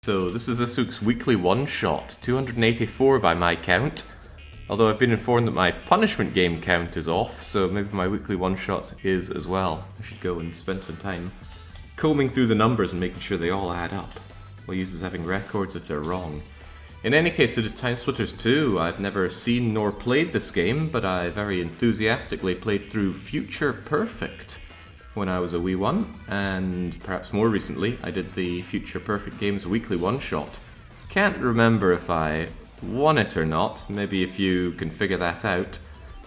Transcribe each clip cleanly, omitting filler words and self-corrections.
So this is this week's weekly one-shot, 284 by my count. Although I've been informed that my punishment game count is off, so maybe my weekly one-shot is as well. I should go and spend some time combing through the numbers and making sure they all add up. We'll use as having records if they're wrong. In any case, it is TimeSplitters 2. I've never seen nor played this game, but I very enthusiastically played through Future Perfect when I was a wee one, and perhaps more recently I did the Future Perfect Games weekly one-shot. Can't remember if I won it or not. Maybe if you can figure that out,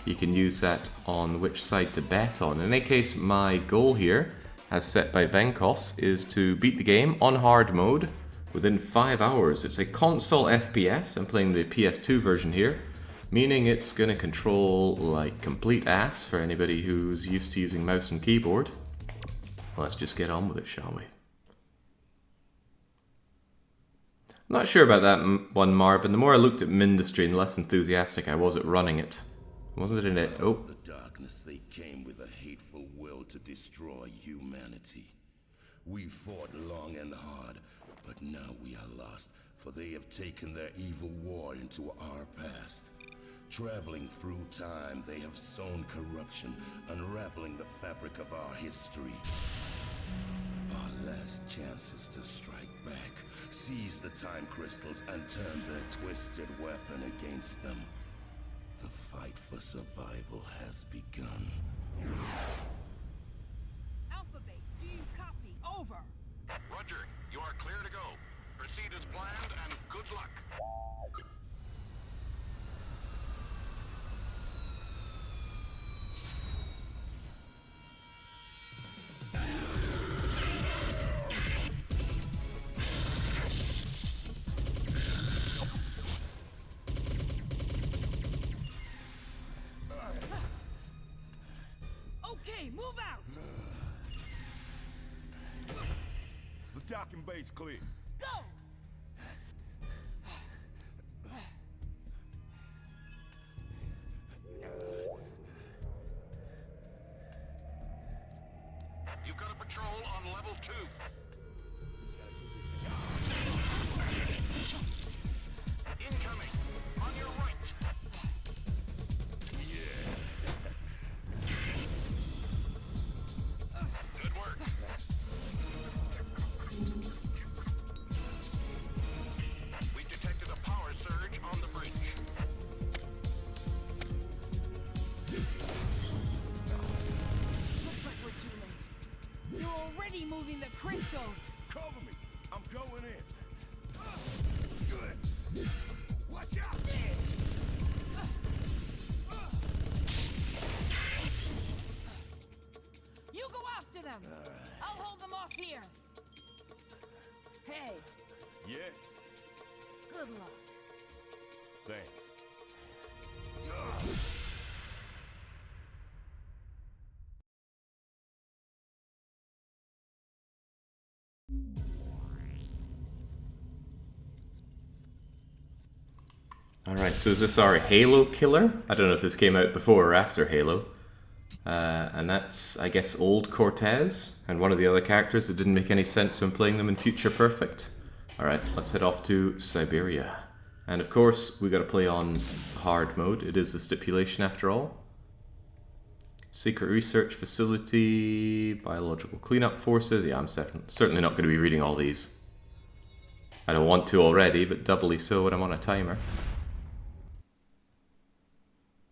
you can use that on which side to bet on. In any case, my goal here, as set by Venkos, is to beat the game on hard mode within 5 hours. It's a console FPS, I'm playing the PS2 version here, meaning it's going to control like complete ass for anybody who's used to using mouse and keyboard. Let's just get on with it, shall we? I'm not sure about that one, Marvin. The more I looked at Mindustry, the less enthusiastic I was at running it. Wasn't it? Oh. The darkness, they came with a hateful will to destroy humanity. We fought long and hard, but now we are lost, for they have taken their evil war into our past. Traveling through time, they have sown corruption, unraveling the fabric of our history. Our last chance is to strike back, seize the time crystals, and turn their twisted weapon against them. The fight for survival has begun. Alpha Base, do you copy? Over. Roger, you are clear to go. Proceed as planned and good luck. Okay, move out. The docking bay's clear. Go. You've got a patrol on level 2. Incoming! On your right! Good work! We detected a power surge on the bridge. Looks like we're too late. You're already moving the crystals. Cover me! I'm going in! Good! Watch out! You go after them. I'll hold them off here. Hey, Yeah, good luck. thanks. Alright, so is this our Halo killer? I don't know if this came out before or after Halo. And that's, I guess, old Cortez, and one of the other characters that didn't make any sense when playing them in Future Perfect. Alright, let's head off to Siberia. And of course, we gotta play on hard mode. It is the stipulation after all. Secret research facility, biological cleanup forces. Yeah, I'm certainly not going to be reading all these. I don't want to already, but doubly so when I'm on a timer.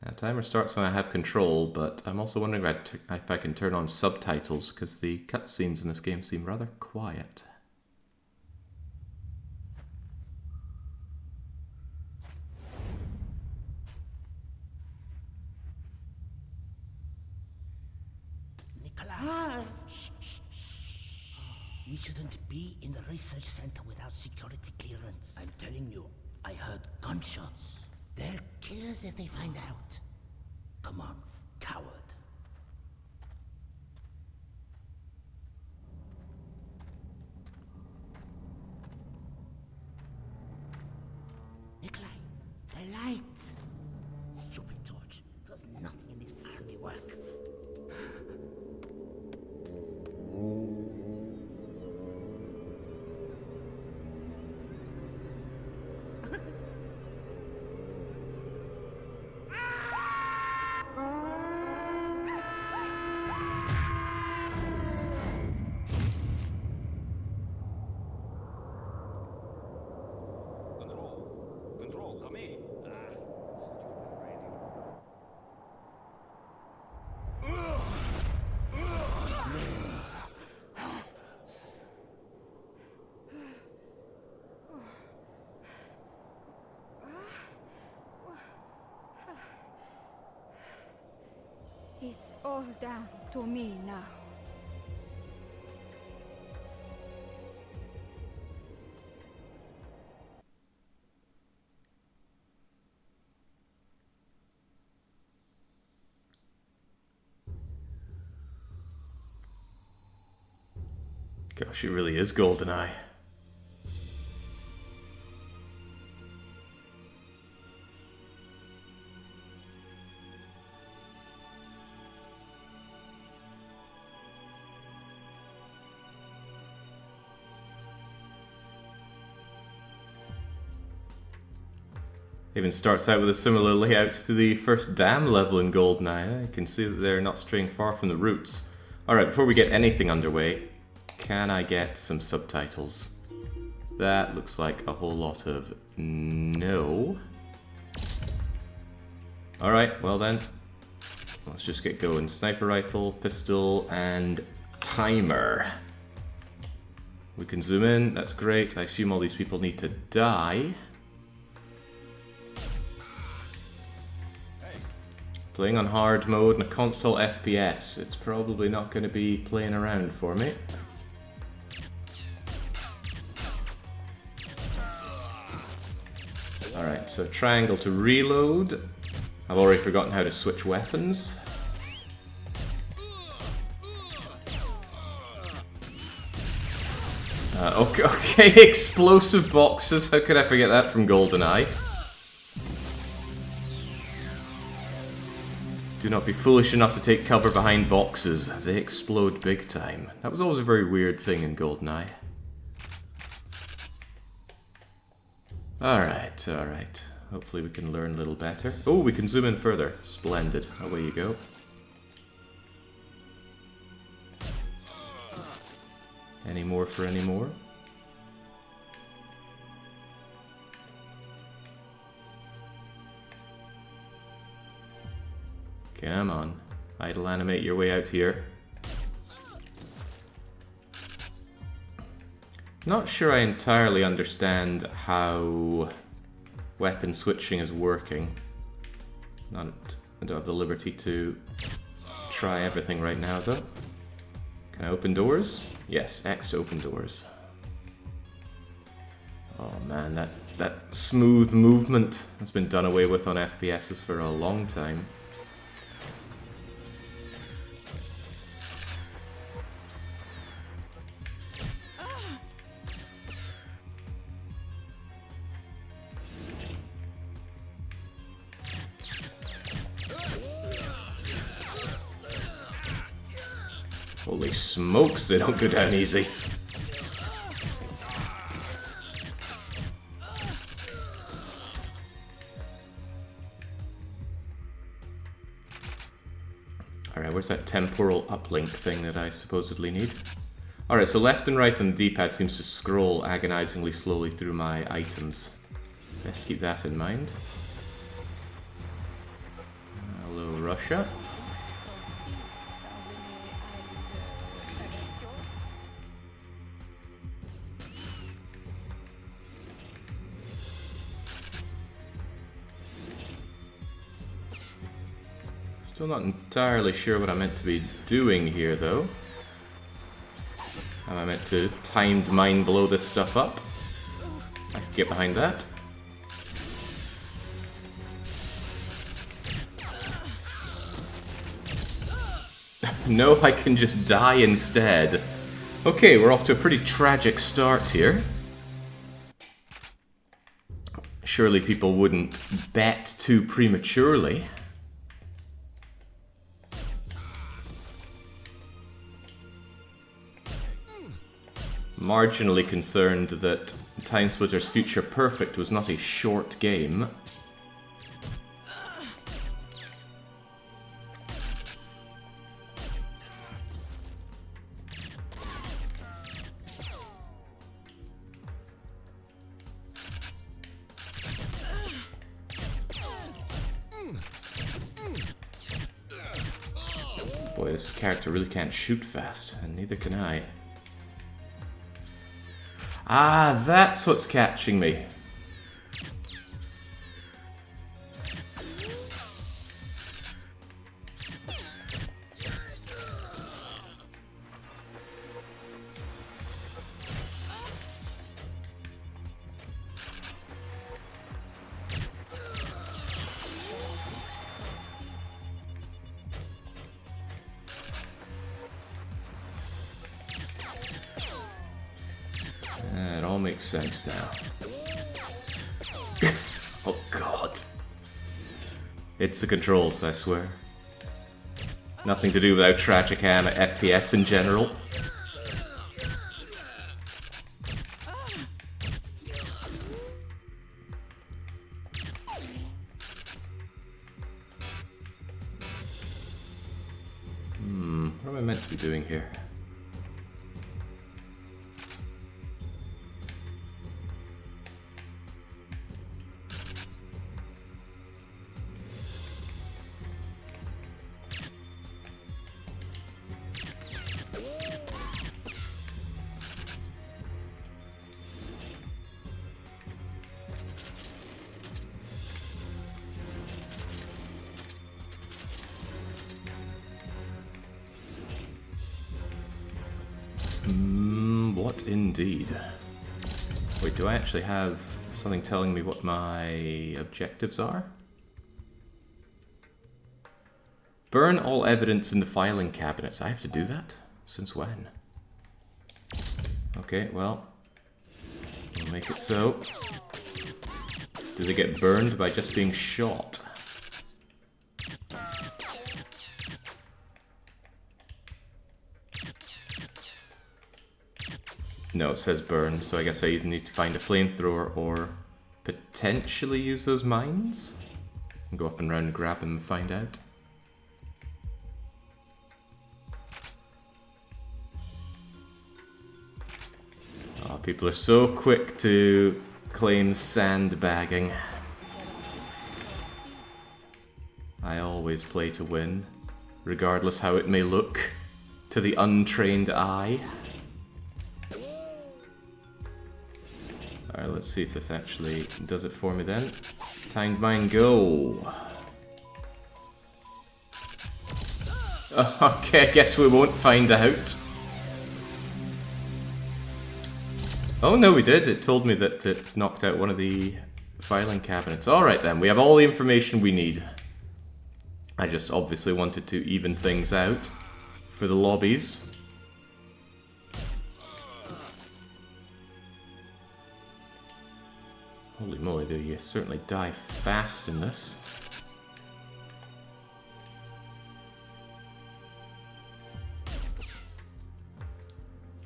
Now, timer starts when I have control, but I'm also wondering if I can turn on subtitles, because the cutscenes in this game seem rather quiet. Nicola! We shouldn't be in the research center without security clearance. I'm telling you, I heard gunshots. They'll kill us if they find out. Come on, coward. Nikolai, the light! Stupid torch. There's nothing in this handiwork. Control, come in. It's all down to me now. Gosh, it really is GoldenEye. Even starts out with a similar layout to the first dam level in GoldenEye. I can see that they're not straying far from the roots. Alright, before we get anything underway, can I get some subtitles? That looks like a whole lot of no. Alright, well then, let's just get going. Sniper rifle, pistol, and timer. We can zoom in, that's great. I assume all these people need to die. Playing on hard mode and a console FPS. It's probably not going to be playing around for me. Alright, so triangle to reload. I've already forgotten how to switch weapons. Okay, explosive boxes. How could I forget that from GoldenEye? Do not be foolish enough to take cover behind boxes. They explode big time. That was always a very weird thing in GoldenEye. Alright, alright. Hopefully we can learn a little better. Oh, we can zoom in further. Splendid. Away you go. Any more for any more? Come on. Idle animate your way out here. Not sure I entirely understand how weapon switching is working. I don't have the liberty to try everything right now though. Can I open doors? Yes, X to open doors. Oh man, that smooth movement has been done away with on FPSs for a long time. Holy smokes, they don't go down easy. Alright, where's that temporal uplink thing that I supposedly need? Alright, so left and right on the D-pad seems to scroll agonizingly slowly through my items. Best keep that in mind. Hello, Russia. Still not entirely sure what I'm meant to be doing here, though. Am I meant to timed mine blow this stuff up? I can get behind that. No, I can just die instead. Okay, we're off to a pretty tragic start here. Surely people wouldn't bet too prematurely. Marginally concerned that TimeSplitters Future Perfect was not a short game. Boy, this character really can't shoot fast, and neither can I. Ah, that's what's catching me. It all makes sense now. Oh god. It's the controls, I swear. Nothing to do with how tragic I am at FPS in general. What am I meant to be doing here? What indeed? Wait, do I actually have something telling me what my objectives are? Burn all evidence in the filing cabinets. I have to do that? Since when? Okay, well, we'll make it so. Do they get burned by just being shot? No, it says burn, so I guess I either need to find a flamethrower or potentially use those mines? And go up and round and grab them and find out. Oh, people are so quick to claim sandbagging. I always play to win, regardless how it may look to the untrained eye. Alright, let's see if this actually does it for me then. Timed mine, go! Okay, I guess we won't find out. Oh no, we did. It told me that it knocked out one of the filing cabinets. Alright then, we have all the information we need. I just obviously wanted to even things out for the lobbies. Holy moly, do you certainly die fast in this.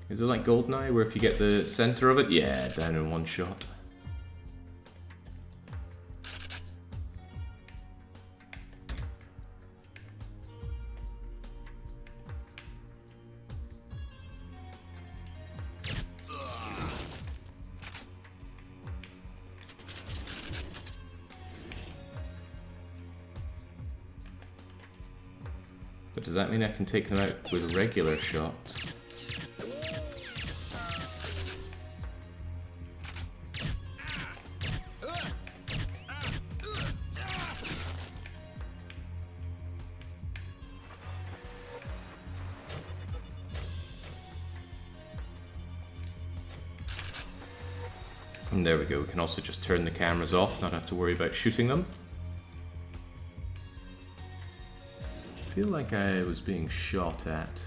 Is it like GoldenEye, where if you get the center of it, yeah, down in one shot. But does that mean I can take them out with regular shots? And there we go, we can also just turn the cameras off, not have to worry about shooting them. I feel like I was being shot at.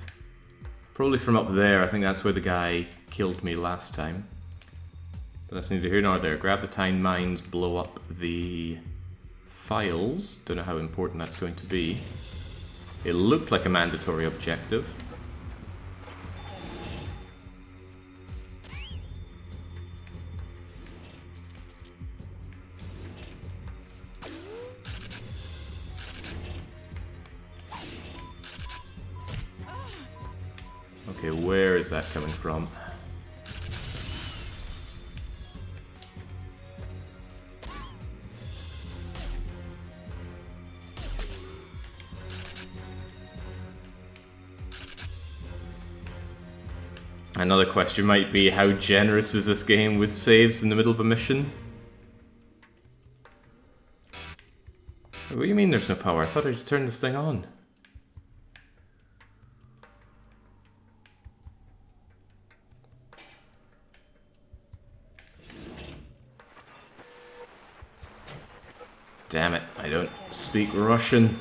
Probably from up there, I think that's where the guy killed me last time. But that's neither here nor there. Grab the timed mines, blow up the files. Don't know how important that's going to be. It looked like a mandatory objective. Okay, where is that coming from? Another question might be, how generous is this game with saves in the middle of a mission? What do you mean there's no power? I thought I just turned this thing on. Damn it, I don't speak Russian.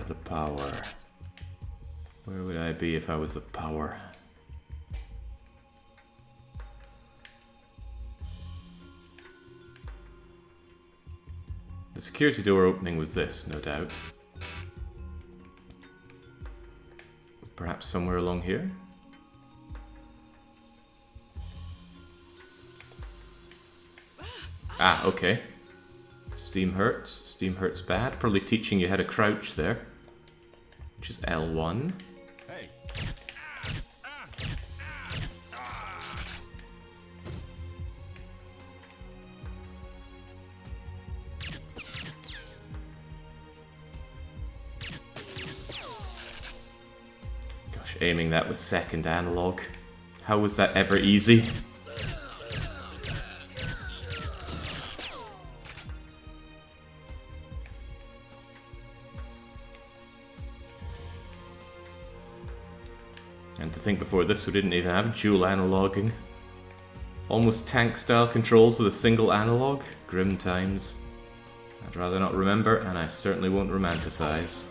The power. Where would I be if I was the power? The security door opening was this, no doubt. Perhaps somewhere along here? Ah, okay. Steam hurts. Steam hurts bad. Probably teaching you how to crouch there. Which is L1. Hey. Gosh, aiming that with second analog. How was that ever easy? And to think before this we didn't even have dual analoguing. Almost tank style controls with a single analog. Grim times. I'd rather not remember, and I certainly won't romanticize.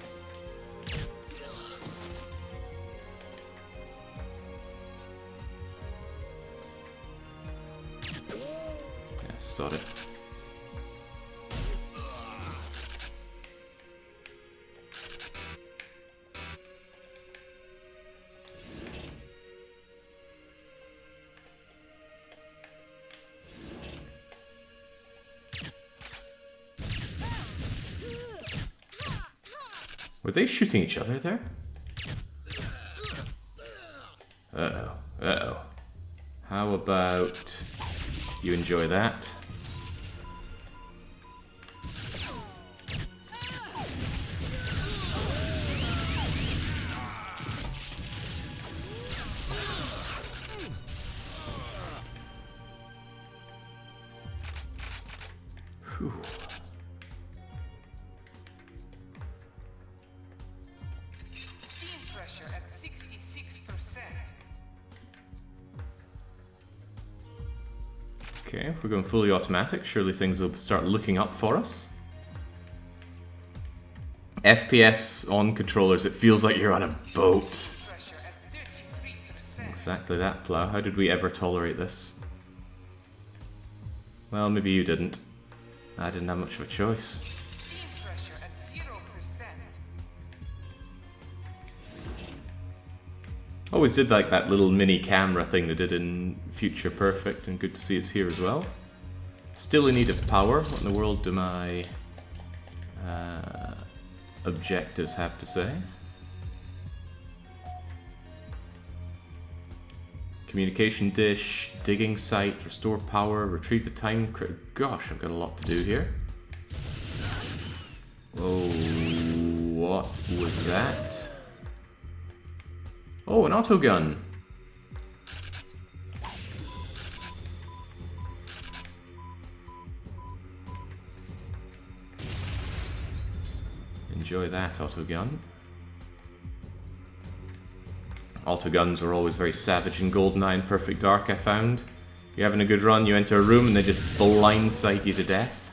Yeah, sod it. Were they shooting each other there? Uh-oh. Uh-oh. How about you enjoy that? Whew. Pressure at 66%. Okay, if we're going fully automatic, surely things will start looking up for us. FPS on controllers, it feels like you're on a boat. Pressure at 33%. Exactly that, Plow. How did we ever tolerate this? Well, maybe you didn't. I didn't have much of a choice. Steam pressure at 0%. Always did like that little mini camera thing they did in Future Perfect, and good to see it's here as well. Still in need of power. What in the world do my objectives have to say? Communication dish, digging site, restore power, retrieve the time credit. Gosh, I've got a lot to do here. Oh, what was that? Oh, an autogun. Enjoy that, autogun. Autoguns were always very savage in GoldenEye and Perfect Dark, I found. You're having a good run, you enter a room and they just blindside you to death.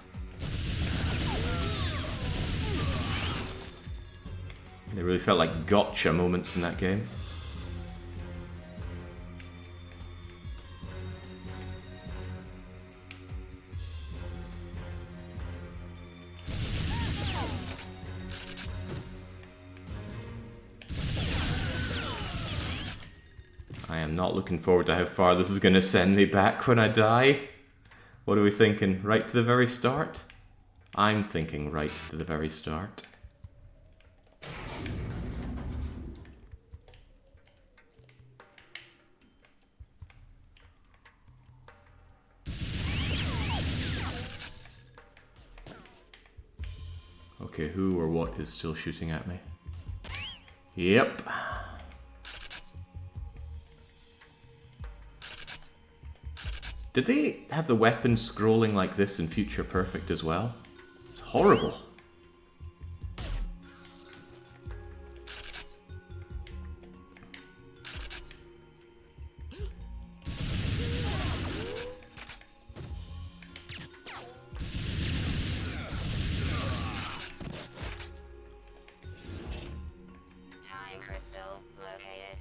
They really felt like gotcha moments in that game. I am not looking forward to how far this is going to send me back when I die. What are we thinking? Right to the very start? I'm thinking right to the very start. Okay, who or what is still shooting at me? Yep. Did they have the weapons scrolling like this in Future Perfect as well? It's horrible. Time crystal located.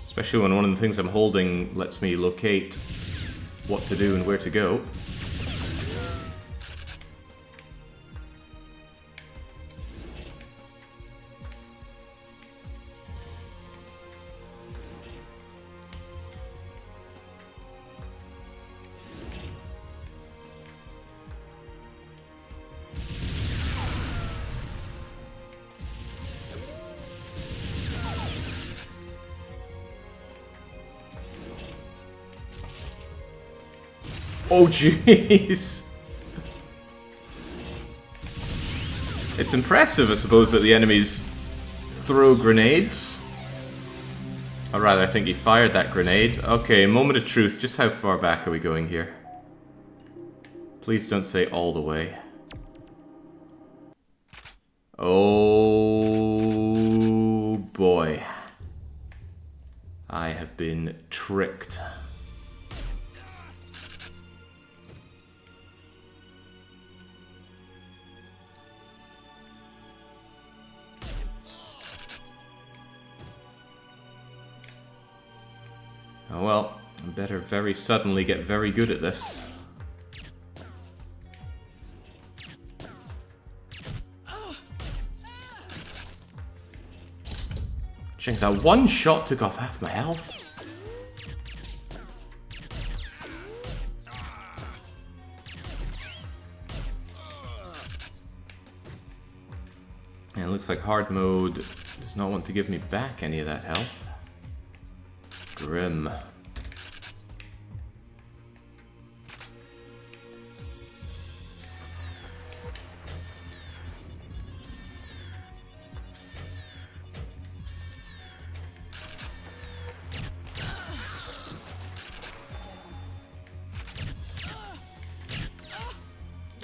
Especially when one of the things I'm holding lets me locate what to do and where to go. Oh jeez! It's impressive, I suppose, that the enemies throw grenades. Or rather, I think he fired that grenade. Okay, moment of truth. Just how far back are we going here? Please don't say all the way. Oh boy. I have been tricked. Oh well, I better very suddenly get very good at this. Jeez, that one shot took off half my health. And it looks like hard mode does not want to give me back any of that health. Grim.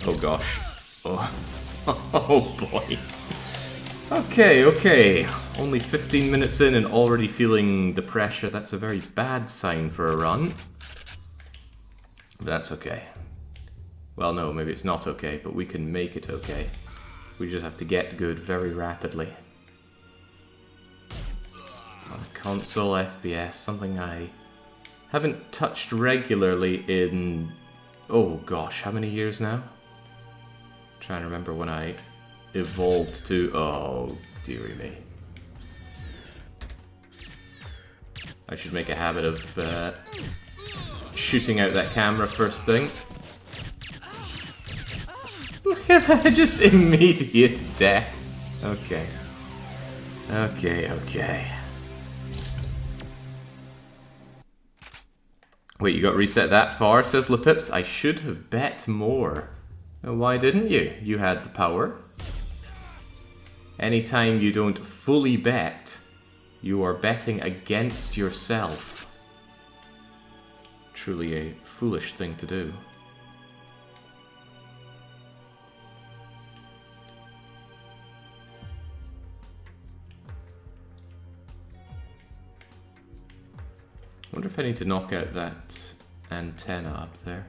Oh gosh. Oh, oh boy. Okay, okay. Only 15 minutes in and already feeling the pressure. That's a very bad sign for a run. But that's okay. Well, no, maybe it's not okay, but we can make it okay. We just have to get good very rapidly. On a console FPS, something I haven't touched regularly in... oh gosh, how many years now? I'm trying to remember when I evolved to... oh, dearie me. I should make a habit of shooting out that camera first thing. Look at that, just immediate death. Okay. Okay, okay. Wait, you got reset that far, says Lepips? I should have bet more. Why didn't you? You had the power. Anytime you don't fully bet, you are betting against yourself. Truly a foolish thing to do. I wonder if I need to knock out that antenna up there.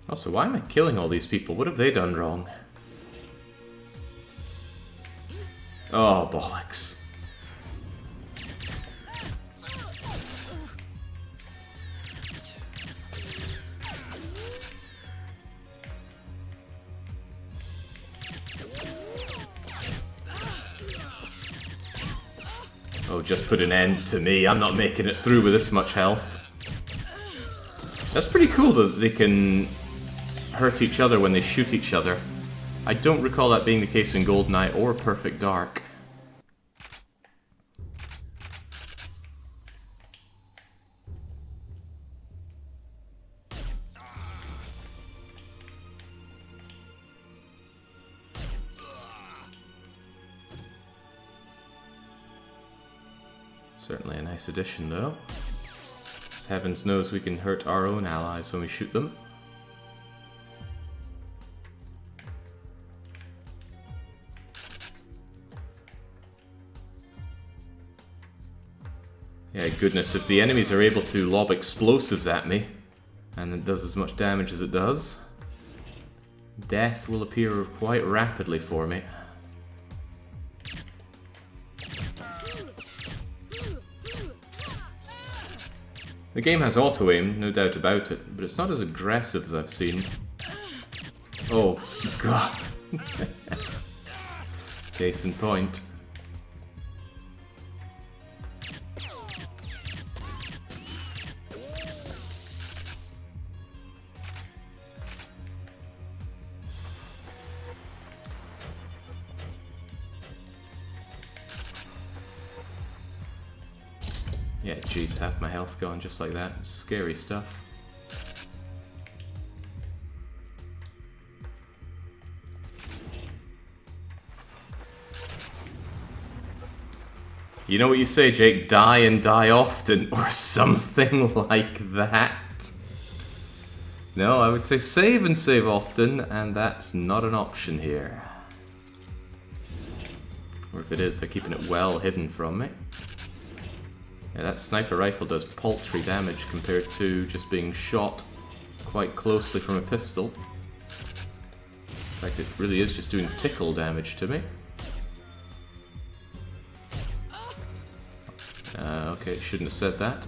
Also, why am I killing all these people? What have they done wrong? Oh, bollocks. Oh, just put an end to me. I'm not making it through with this much health. That's pretty cool that they can hurt each other when they shoot each other. I don't recall that being the case in GoldenEye or Perfect Dark. Certainly a nice addition, though. As heavens knows we can hurt our own allies when we shoot them. Yeah, goodness, if the enemies are able to lob explosives at me, and it does as much damage as it does, death will appear quite rapidly for me. The game has auto-aim, no doubt about it, but it's not as aggressive as I've seen. Oh, God. Case in point. Yeah, geez, half my health gone just like that. Scary stuff. You know what you say, Jake? Die and die often, or something like that. No, I would say save and save often, and that's not an option here. Or if it is, they're keeping it well hidden from me. Yeah, that sniper rifle does paltry damage compared to just being shot quite closely from a pistol. In fact, it really is just doing tickle damage to me. Okay, shouldn't have said that.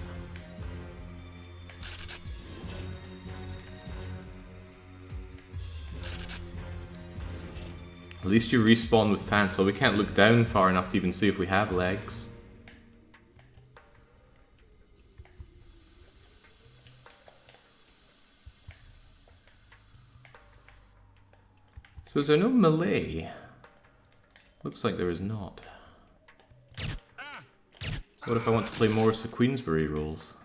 At least you respawn with pants, so we can't look down far enough to even see if we have legs. So is there no melee? Looks like there is not. What if I want to play more Sir Queensberry roles?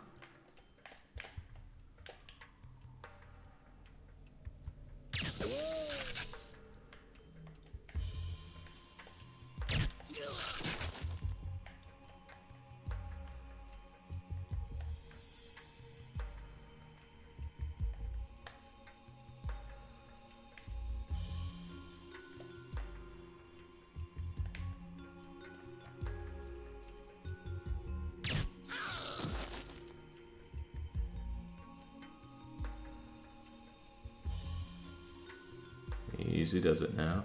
Easy does it now.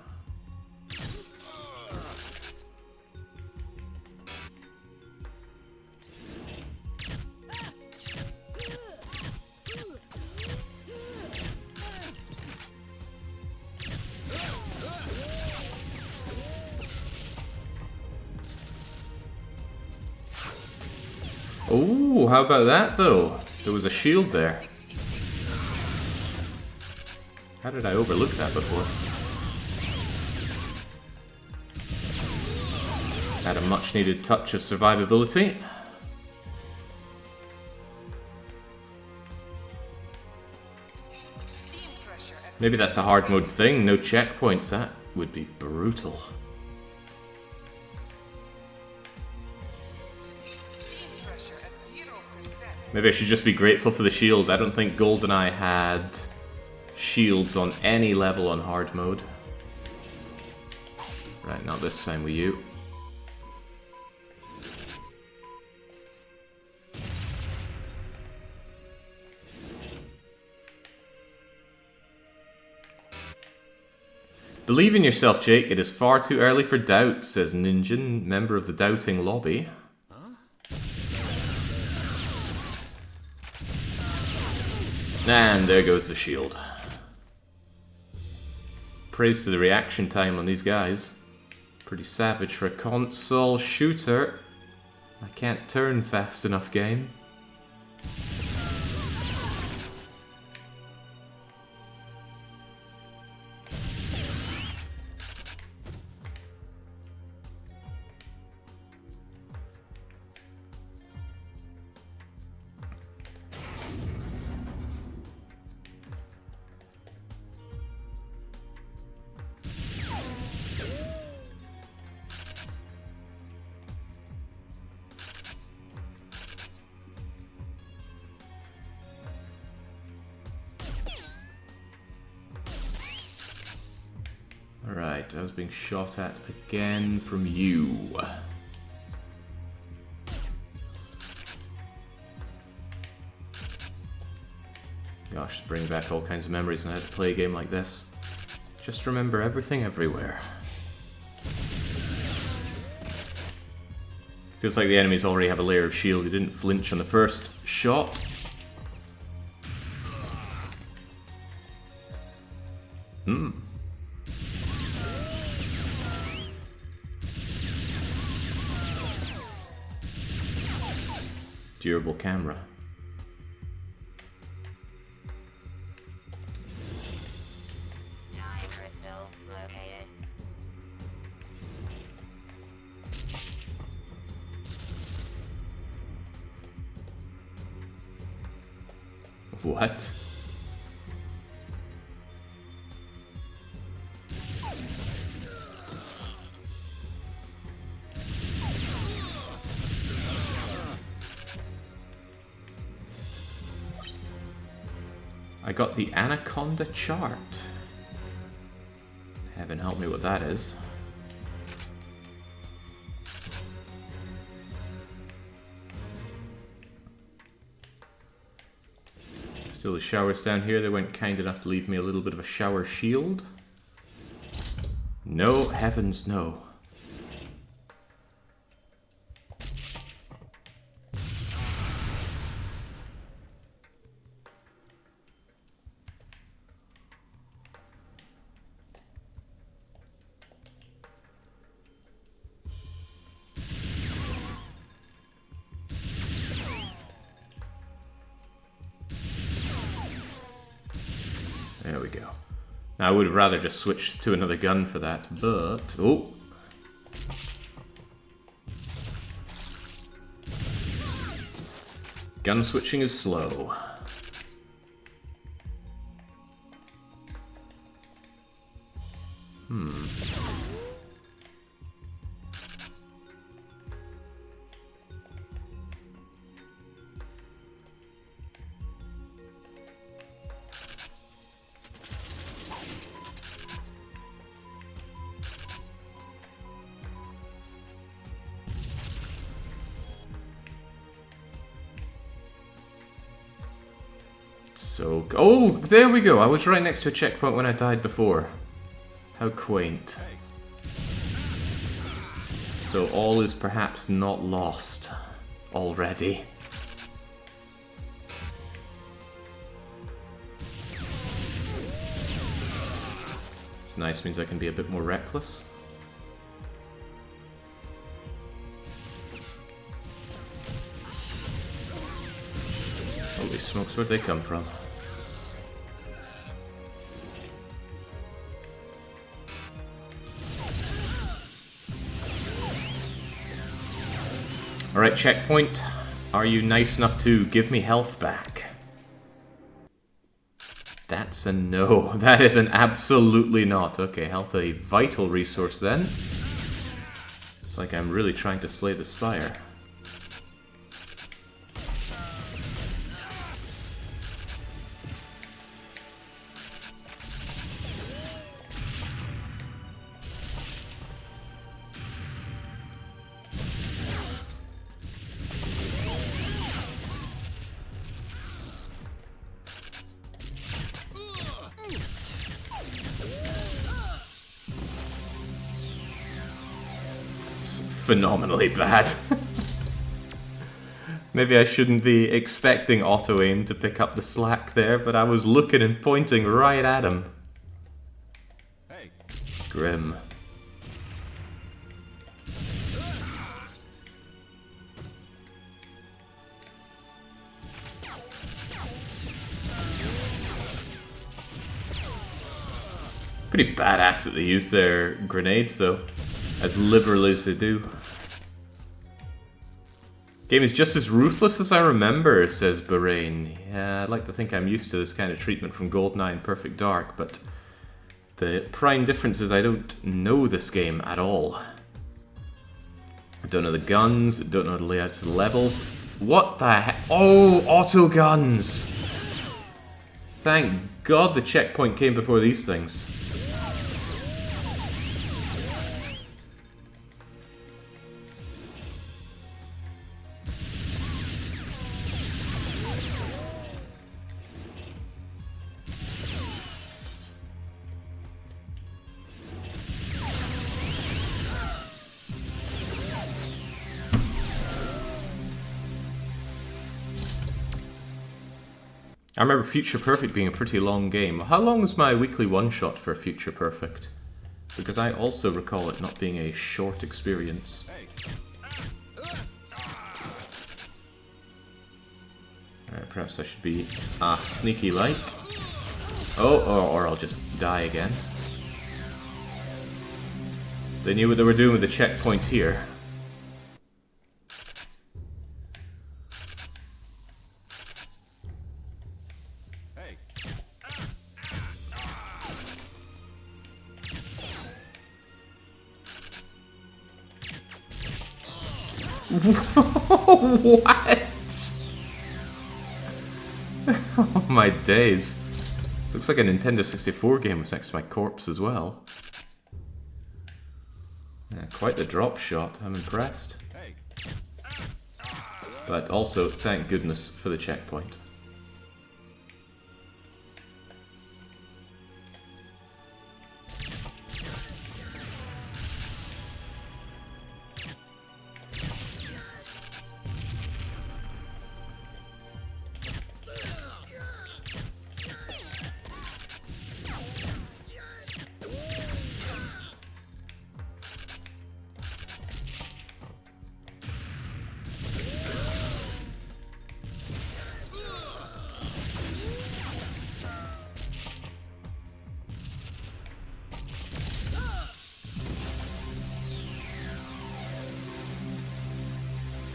Oh, how about that though? There was a shield there. How did I overlook that before? Add a much needed touch of survivability. Maybe that's a hard mode thing, no checkpoints, that would be brutal. Maybe I should just be grateful for the shield. I don't think GoldenEye had shields on any level on hard mode. Right, not this time with you. Believe in yourself, Jake. It is far too early for doubt, says Ninjin, member of the doubting lobby. And there goes the shield. Praise to the reaction time on these guys. Pretty savage for a console shooter. I can't turn fast enough, game. Alright, I was being shot at again from you. Gosh, bring back all kinds of memories on how to play a game like this. Just remember everything everywhere. Feels like the enemies already have a layer of shield. He didn't flinch on the first shot. Durable camera. Time crystal located. What? I got the Anaconda chart. Heaven help me what that is. Still the showers down here. They weren't kind enough to leave me a little bit of a shower shield. No, heavens no. There we go. Now, I would have rather just switched to another gun for that, but... Oh! Gun switching is slow. So, oh, there we go. I was right next to a checkpoint when I died before. How quaint. So all is perhaps not lost already. It's nice, means I can be a bit more reckless. Holy smokes, where'd they come from? Alright, checkpoint. Are you nice enough to give me health back? That's a no. That is an absolutely not. Okay, health a vital resource then. It's like I'm really trying to slay the spire. phenomenally bad. Maybe I shouldn't be expecting auto-aim to pick up the slack there, but I was looking and pointing right at him. Hey. Grim. Pretty badass that they use their grenades though, as liberally as they do. Game is just as ruthless as I remember, says Bahrain. Yeah, I'd like to think I'm used to this kind of treatment from GoldenEye and Perfect Dark, but the prime difference is I don't know this game at all. I don't know the guns, I don't know the layouts of the levels. What the heck? Oh, auto guns! Thank God the checkpoint came before these things. I remember Future Perfect being a pretty long game. How long was my weekly one-shot for Future Perfect? Because I also recall it not being a short experience. Alright, perhaps I should be sneaky-like. Oh, or I'll just die again. They knew what they were doing with the checkpoint here. What? Oh my days. Looks like a Nintendo 64 game was next to my corpse as well. Yeah, quite the drop shot, I'm impressed. But also, thank goodness for the checkpoint.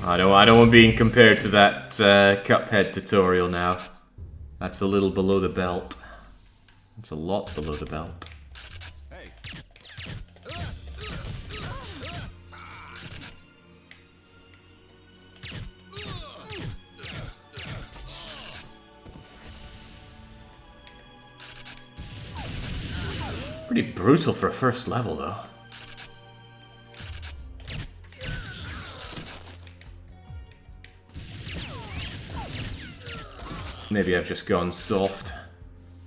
I don't want being compared to that Cuphead tutorial now. That's a little below the belt. That's a lot below the belt. Hey. Pretty brutal for a first level though. Maybe I've just gone soft.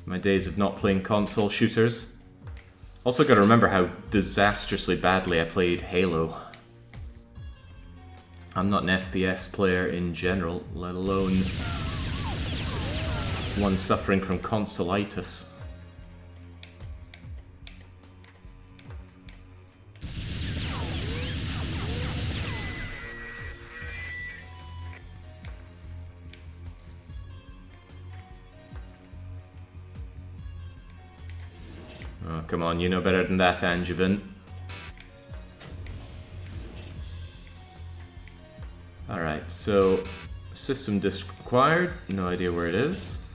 My days of not playing console shooters. Also gotta remember how disastrously badly I played Halo. I'm not an FPS player in general, let alone one suffering from consolitis. Oh, come on, you know better than that, Angevin. Alright, so system disk required, no idea where it is.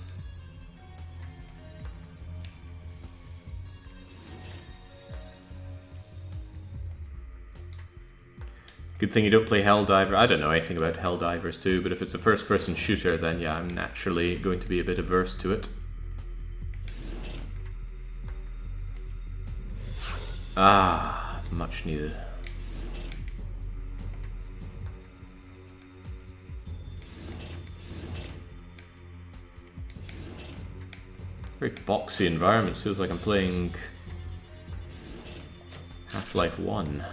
Good thing you don't play Helldiver. I don't know anything about Helldivers 2, but if it's a first-person shooter, then yeah, I'm naturally going to be a bit averse to it. Ah, much needed. Very boxy environment, feels like I'm playing Half-Life 1.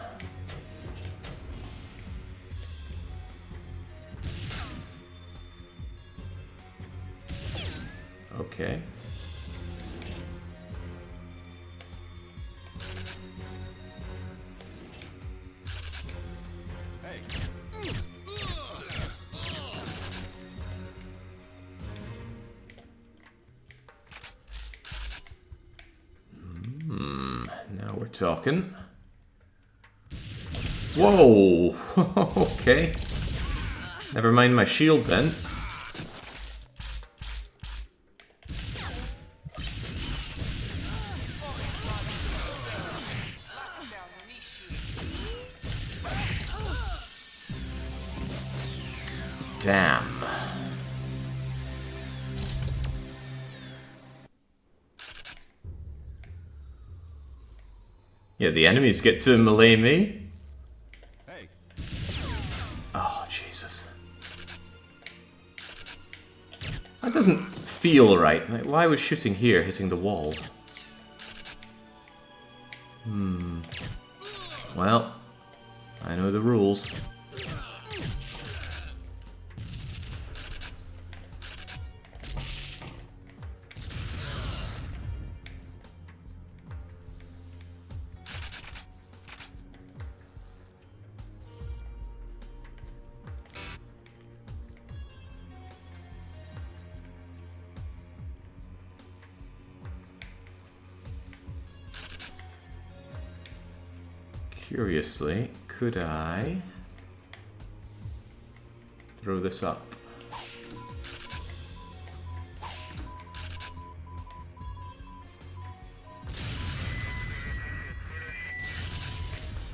Okay. Now we're talking. Whoa! Okay. Never mind my shield then. Damn. Yeah, the enemies get to melee me. Hey, Oh, Jesus. That doesn't feel right. Like, why was shooting here hitting the wall? Well, I know the rules. Curiously, could I throw this up?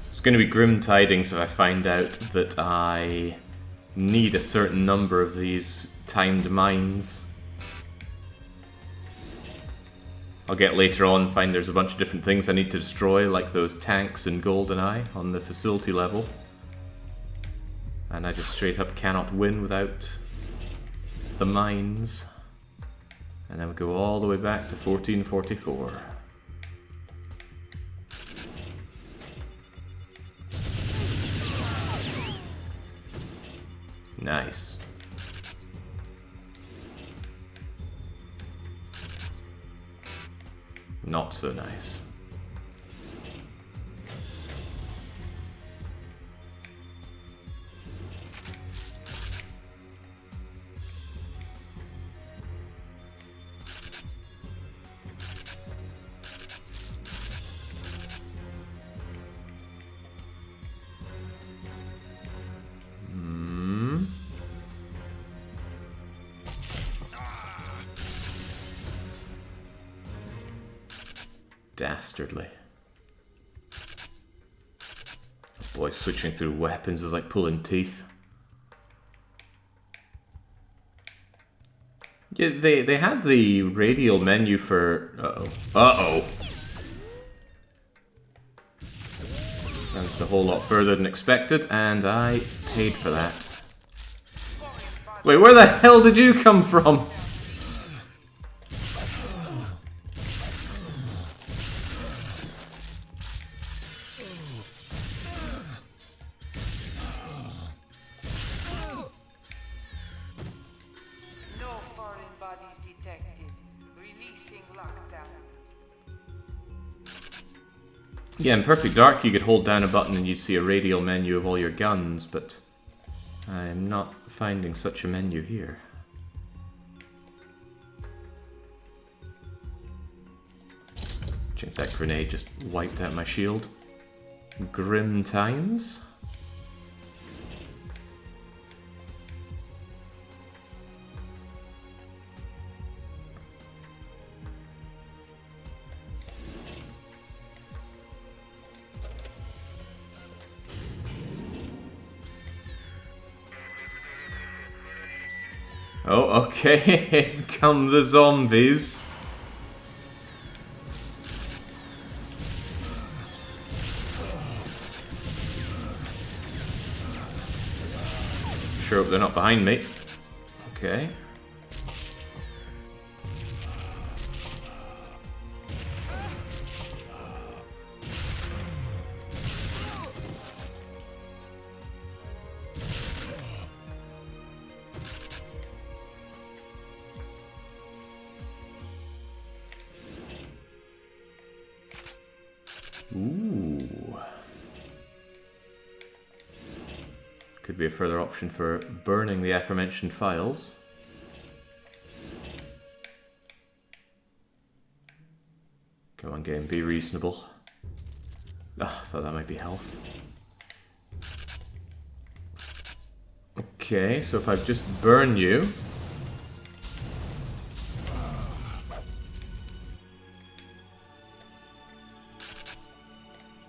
It's going to be grim tidings if I find out that I need a certain number of these timed mines. I'll get later on, find there's a bunch of different things I need to destroy, like those tanks in GoldenEye on the facility level. And I just straight up cannot win without the mines. And then we go all the way back to 1444. Nice. Not so nice. Dastardly. Boy, switching through weapons is like pulling teeth. Yeah, they had the radial menu for... Uh-oh. Uh-oh! That's a whole lot further than expected, and I paid for that. Wait, where the hell did you come from? No foreign bodies detected. Releasing lockdown. Yeah, in Perfect Dark you could hold down a button and you see a radial menu of all your guns, but I'm not finding such a menu here. Chance that grenade just wiped out my shield. Grim times. Oh, okay. Here come the zombies. Sure hope they're not behind me. Okay. Ooh. Could be a further option for burning the aforementioned files. Come on, game, be reasonable. Ah, I thought that might be health. Okay, so if I just burn you...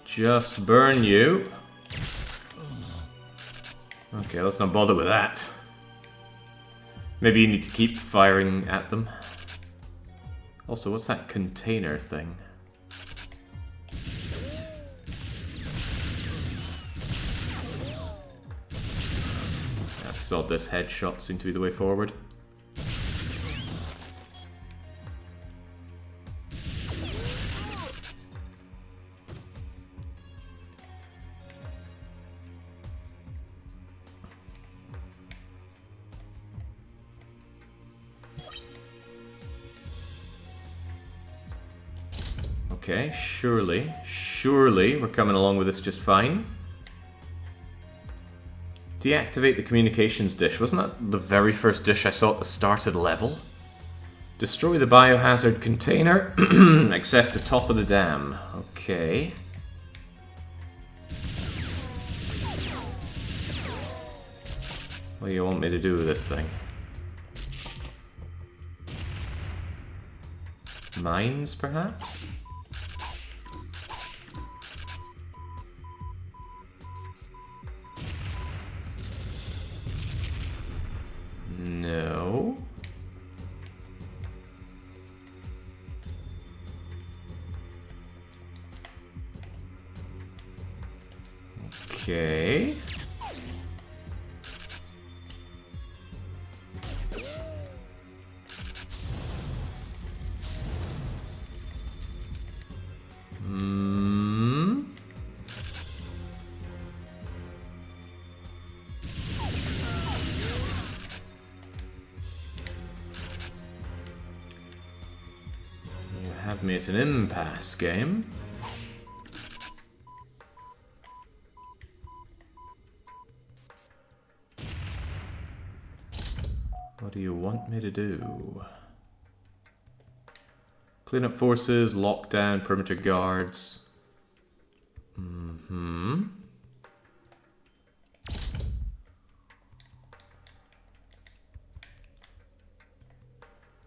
Just burn you. Okay, let's not bother with that. Maybe you need to keep firing at them. Also, what's that container thing? I saw this headshot seem to be the way forward. Okay, surely we're coming along with this just fine. Deactivate the communications dish. Wasn't that the very first dish I saw at the start of the level? Destroy the biohazard container. Access the top of the dam. Okay. What do you want me to do with this thing? Mines, perhaps? No. Okay. Have me at an impasse, game. What do you want me to do? Clean up forces, lock down perimeter guards.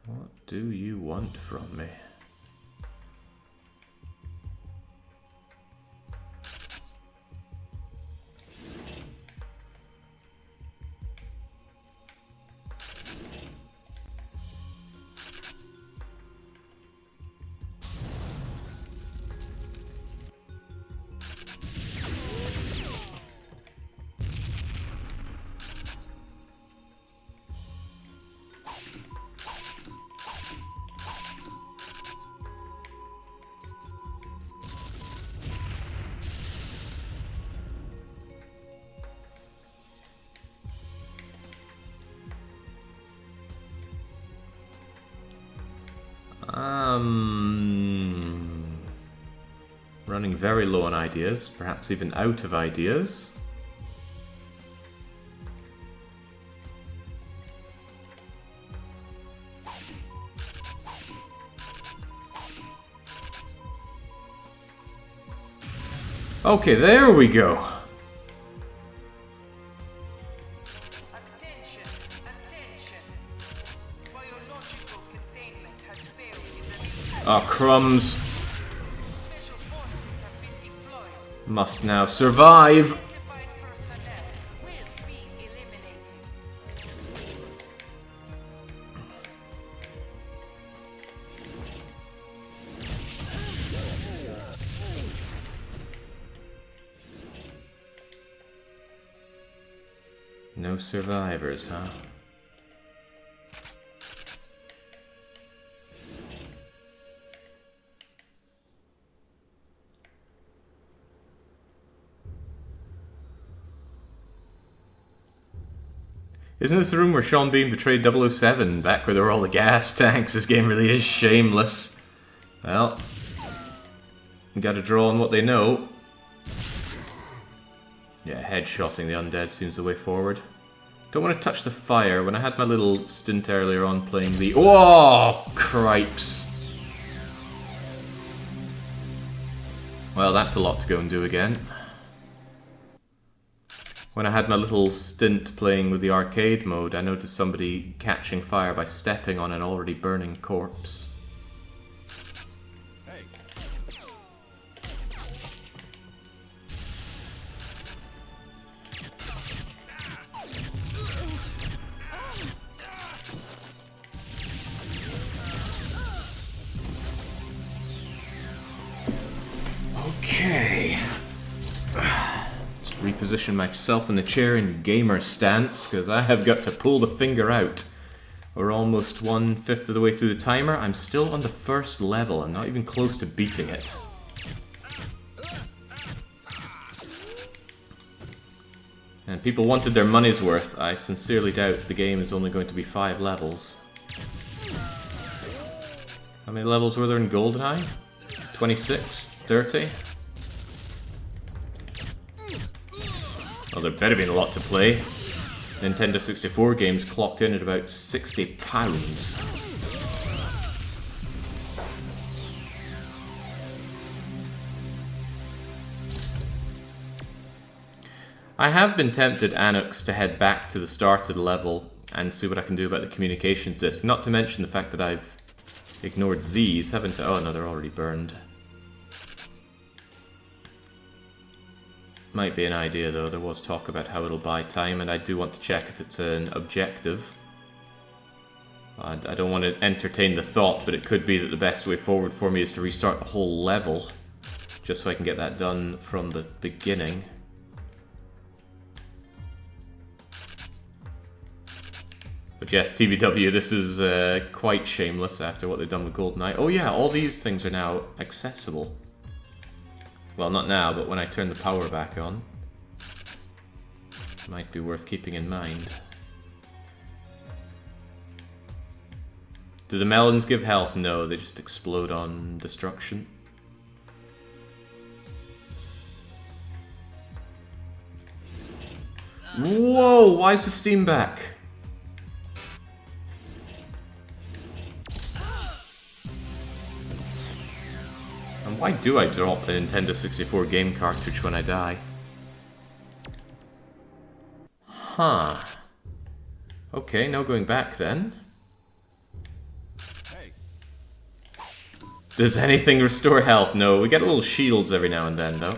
What do you want from me? Running very low on ideas, perhaps even out of ideas. Okay, there we go. Attention, attention. Biological containment has failed in the research. Ah, crumbs. Special forces have been deployed. Must now survive. Identified personnel will be eliminated. No survivors, huh? Isn't this the room where Sean Bean betrayed 007 back where there were all the gas tanks? This game really is shameless. Well, Gotta draw on what they know. Yeah, headshotting the undead seems the way forward. Don't want to touch the fire. When I had my little stint earlier on playing the... Oh, cripes! Well, that's a lot to go and do again. When I had my little stint playing with the arcade mode, I noticed somebody catching fire by stepping on an already burning corpse. Okay. Just reposition myself in the chair in gamer stance, because I have got to pull the finger out. We're almost 1/5 of the way through the timer. I'm still on the first level. I'm not even close to beating it. And people wanted their money's worth. I sincerely doubt the game is only going to be 5 levels. How many levels were there in GoldenEye? 26? 30? Well, there better be a lot to play. Nintendo 64 games clocked in at about £60. I have been tempted, Anux, to head back to the start of the level and see what I can do about the communications disc. Not to mention the fact that I've ignored these, haven't I? Oh no, they're already burned. Might be an idea though, there was talk about how it'll buy time, and I do want to check if it's an objective. I don't want to entertain the thought, but it could be that the best way forward for me is to restart the whole level, just so I can get that done from the beginning. But yes, TBW, this is quite shameless after what they've done with GoldenEye. Oh yeah, all these things are now accessible. Well, not now, but when I turn the power back on. Might be worth keeping in mind. Do the melons give health? No, they just explode on destruction. Whoa, why is the steam back? And why do I drop a Nintendo 64 game cartridge when I die? Huh. Okay, no going back then. Does anything restore health? No, we get little shields every now and then though.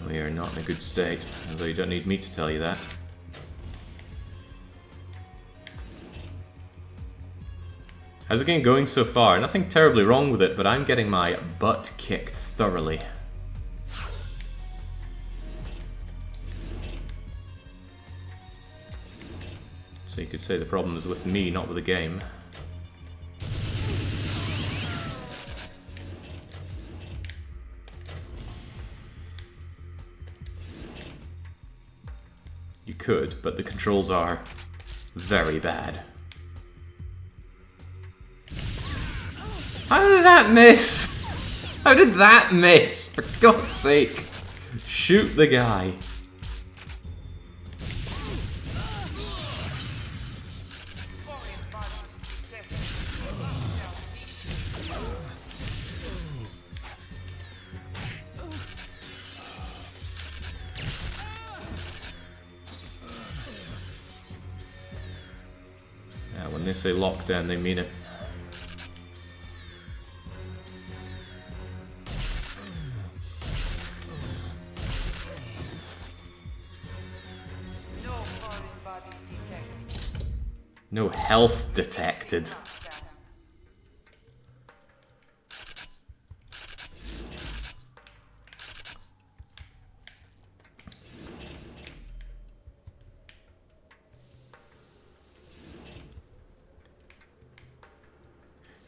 We are not in a good state, although you don't need me to tell you that. How's the game going so far? Nothing terribly wrong with it, but I'm getting my butt kicked thoroughly. So you could say the problem is with me, not with the game. You could, but the controls are very bad. How did that miss? How did that miss? For God's sake. Shoot the guy. Foreign bodies detected. Yeah, when they say lockdown, they mean it. No health detected.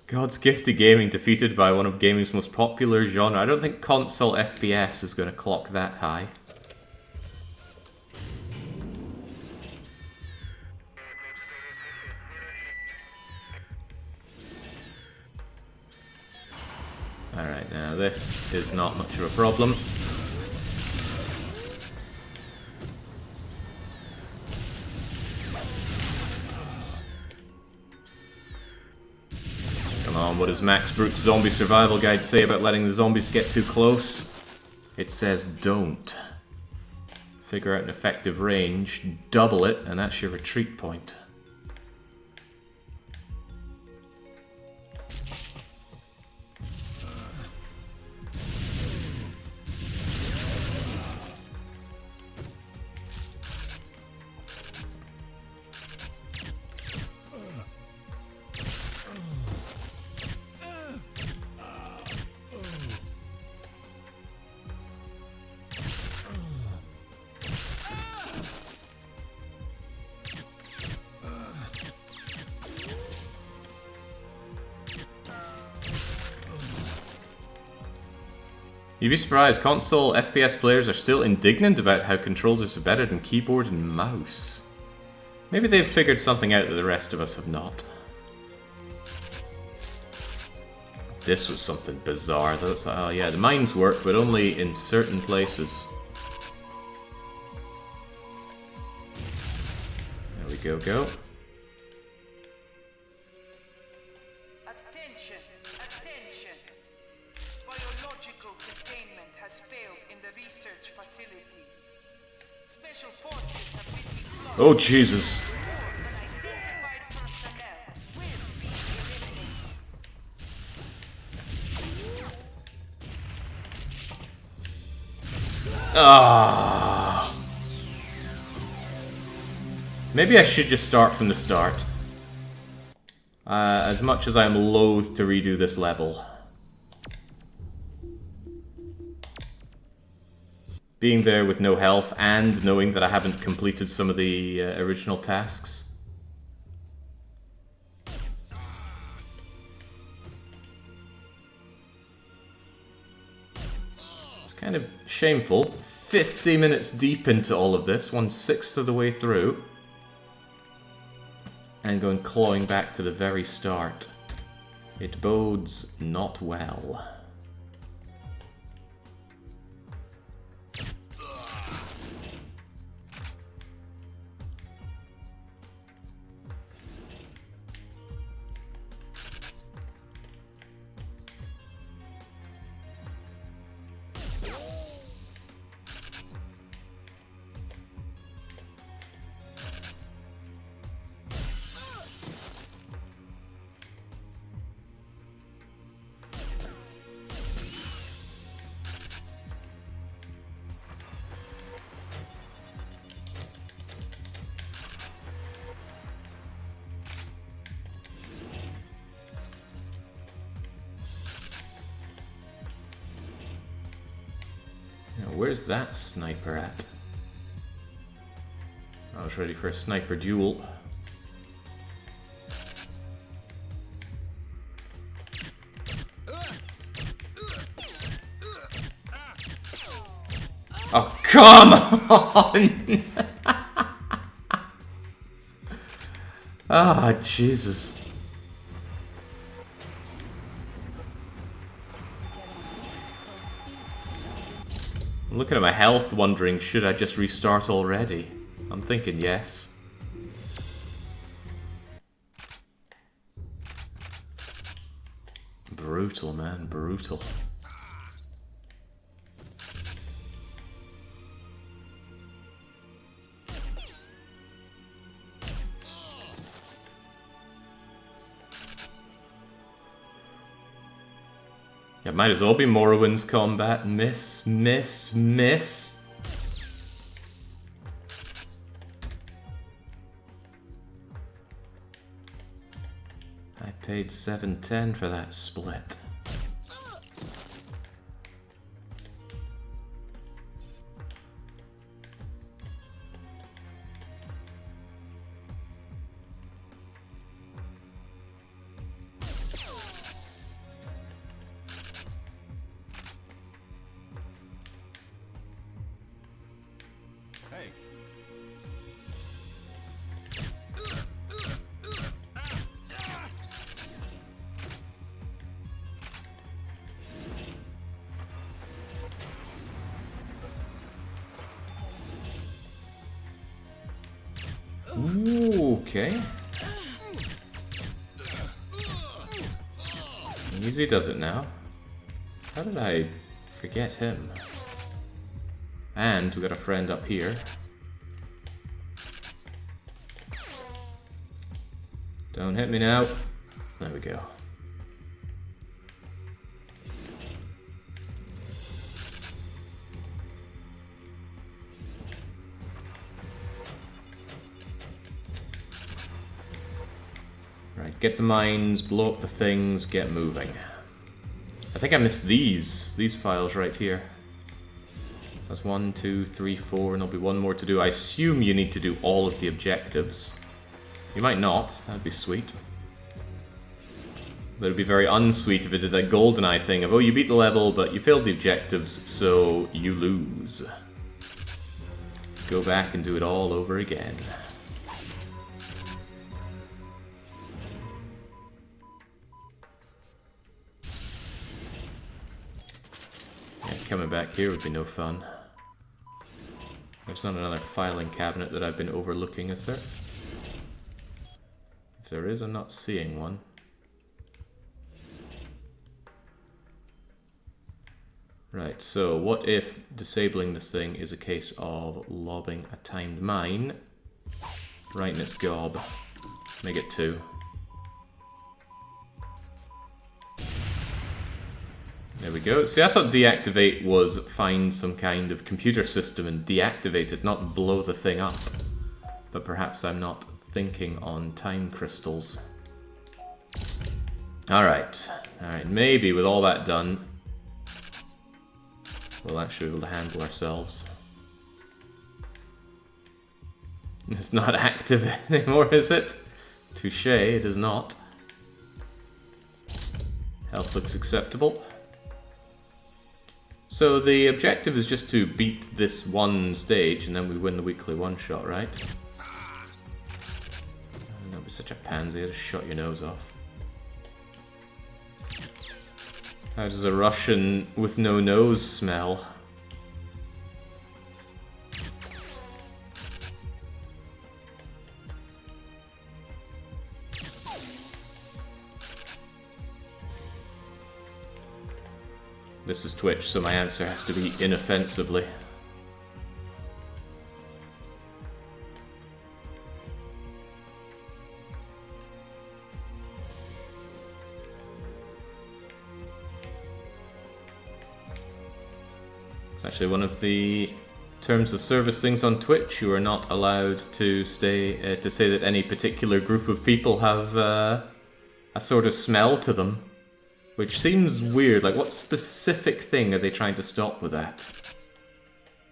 God's gift to gaming defeated by one of gaming's most popular genre. I don't think console FPS is going to clock that high. Alright, now this is not much of a problem. What does Max Brooks' Zombie Survival Guide say about letting the zombies get too close? It says don't. Figure out an effective range, double it, and that's your retreat point. You'd be surprised, console FPS players are still indignant about how controllers are better than keyboard and mouse. Maybe they've figured something out that the rest of us have not. This was something bizarre though. It's like, oh yeah, the mines work, but only in certain places. There we go. Oh, Jesus. Ah. Maybe I should just start from the start. As much as I'm loath to redo this level. Being there with no health and knowing that I haven't completed some of the original tasks. It's kind of shameful. 50 minutes deep into all of this, 1/6 of the way through. And going clawing back to the very start. It bodes not well. Where's that sniper at? I was ready for a sniper duel. Oh, come on! Ah, Jesus. I'm looking at my health, wondering, should I just restart already? I'm thinking yes. Brutal, man, brutal. It might as well be Morrowind's combat. Miss, miss, miss. paid $7.10 for that split. Hey. Ooh, okay. Easy does it now. How did I forget him? And we got a friend up here. Don't hit me now. There we go. Right, get the mines, blow up the things, get moving. I think I missed these files right here. So that's 1, 2, 3, 4, and there'll be one more to do. I assume you need to do all of the objectives. You might not, that'd be sweet. But it'd be very unsweet if it did that GoldenEye thing of, oh, you beat the level, but you failed the objectives, so you lose. Go back and do it all over again. Yeah, coming back here would be no fun. There's not another filing cabinet that I've been overlooking, is there? If there is, I'm not seeing one. Right, so what if disabling this thing is a case of lobbing a timed mine right in its gob? Make it 2. There we go. See, I thought deactivate was find some kind of computer system and deactivate it, not blow the thing up. But perhaps I'm not thinking on time crystals. Alright, maybe with all that done, we'll actually be able to handle ourselves. It's not active anymore, is it? Touche, it is not. Health looks acceptable. So the objective is just to beat this one stage and then we win the weekly one-shot, right? Don't be such a pansy, I just shot your nose off. How does a Russian with no nose smell? This is Twitch, so my answer has to be inoffensively. It's actually one of the terms of service things on Twitch. You are not allowed to say that any particular group of people have a sort of smell to them. Which seems weird, like what specific thing are they trying to stop with that?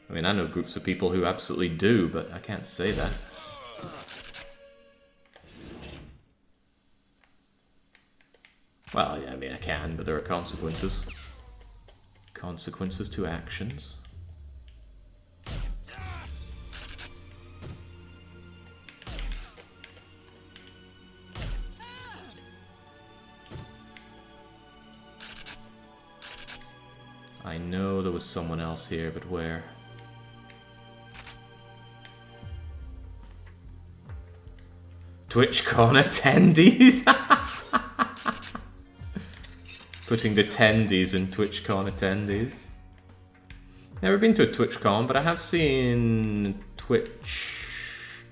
I mean, I know groups of people who absolutely do, but I can't say that. Well, yeah, I mean, I can, but there are consequences. Consequences to actions. I know there was someone else here, but where? TwitchCon attendees? Putting the attendees in TwitchCon attendees. Never been to a TwitchCon, but I have seen Twitch...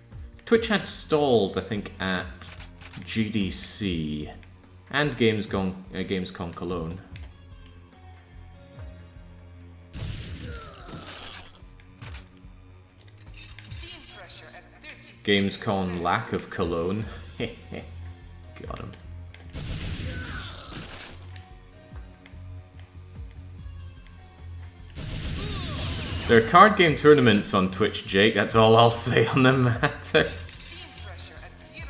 Twitch had stalls, I think, at GDC and Gamescom Cologne. Gamescom lack of cologne. Got him. There are card game tournaments on Twitch, Jake. That's all I'll say on the matter. Team pressure at 0%.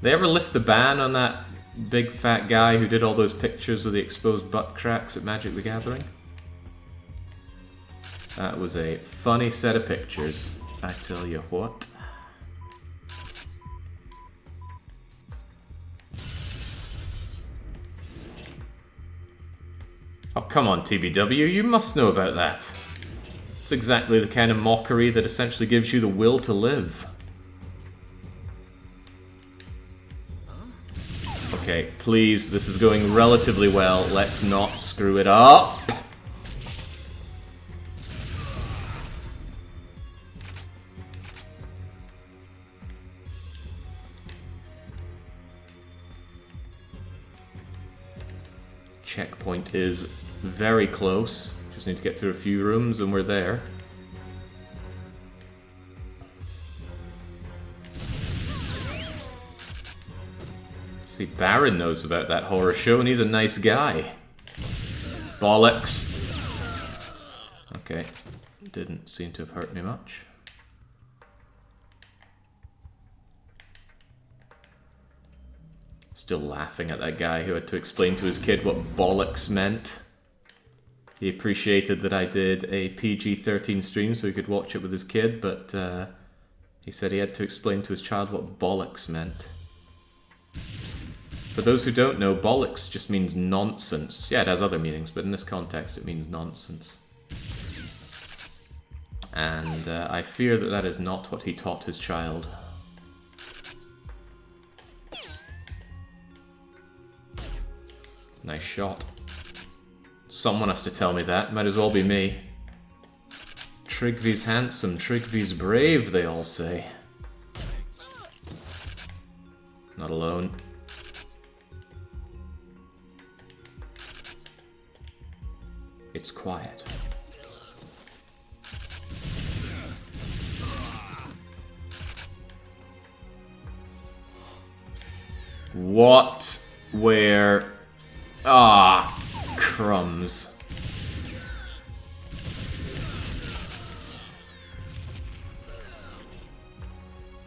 They ever lift the ban on that big fat guy who did all those pictures with the exposed butt cracks at Magic the Gathering? That was a funny set of pictures, I tell you what. Oh, come on, TBW, you must know about that. It's exactly the kind of mockery that essentially gives you the will to live. Okay, please, this is going relatively well. Let's not screw it up. Checkpoint is very close. Just need to get through a few rooms and we're there. See, Baron knows about that horror show and he's a nice guy. Bollocks. Okay, didn't seem to have hurt me much. Still laughing at that guy who had to explain to his kid what bollocks meant. He appreciated that I did a PG-13 stream so he could watch it with his kid, but he said he had to explain to his child what bollocks meant. For those who don't know, bollocks just means nonsense. Yeah, it has other meanings, but in this context it means nonsense. And I fear that that is not what he taught his child. Nice shot. Someone has to tell me that. Might as well be me. Trigvy's handsome, Trigvy's brave, they all say. Not alone. It's quiet. What? Where? Ah, crumbs.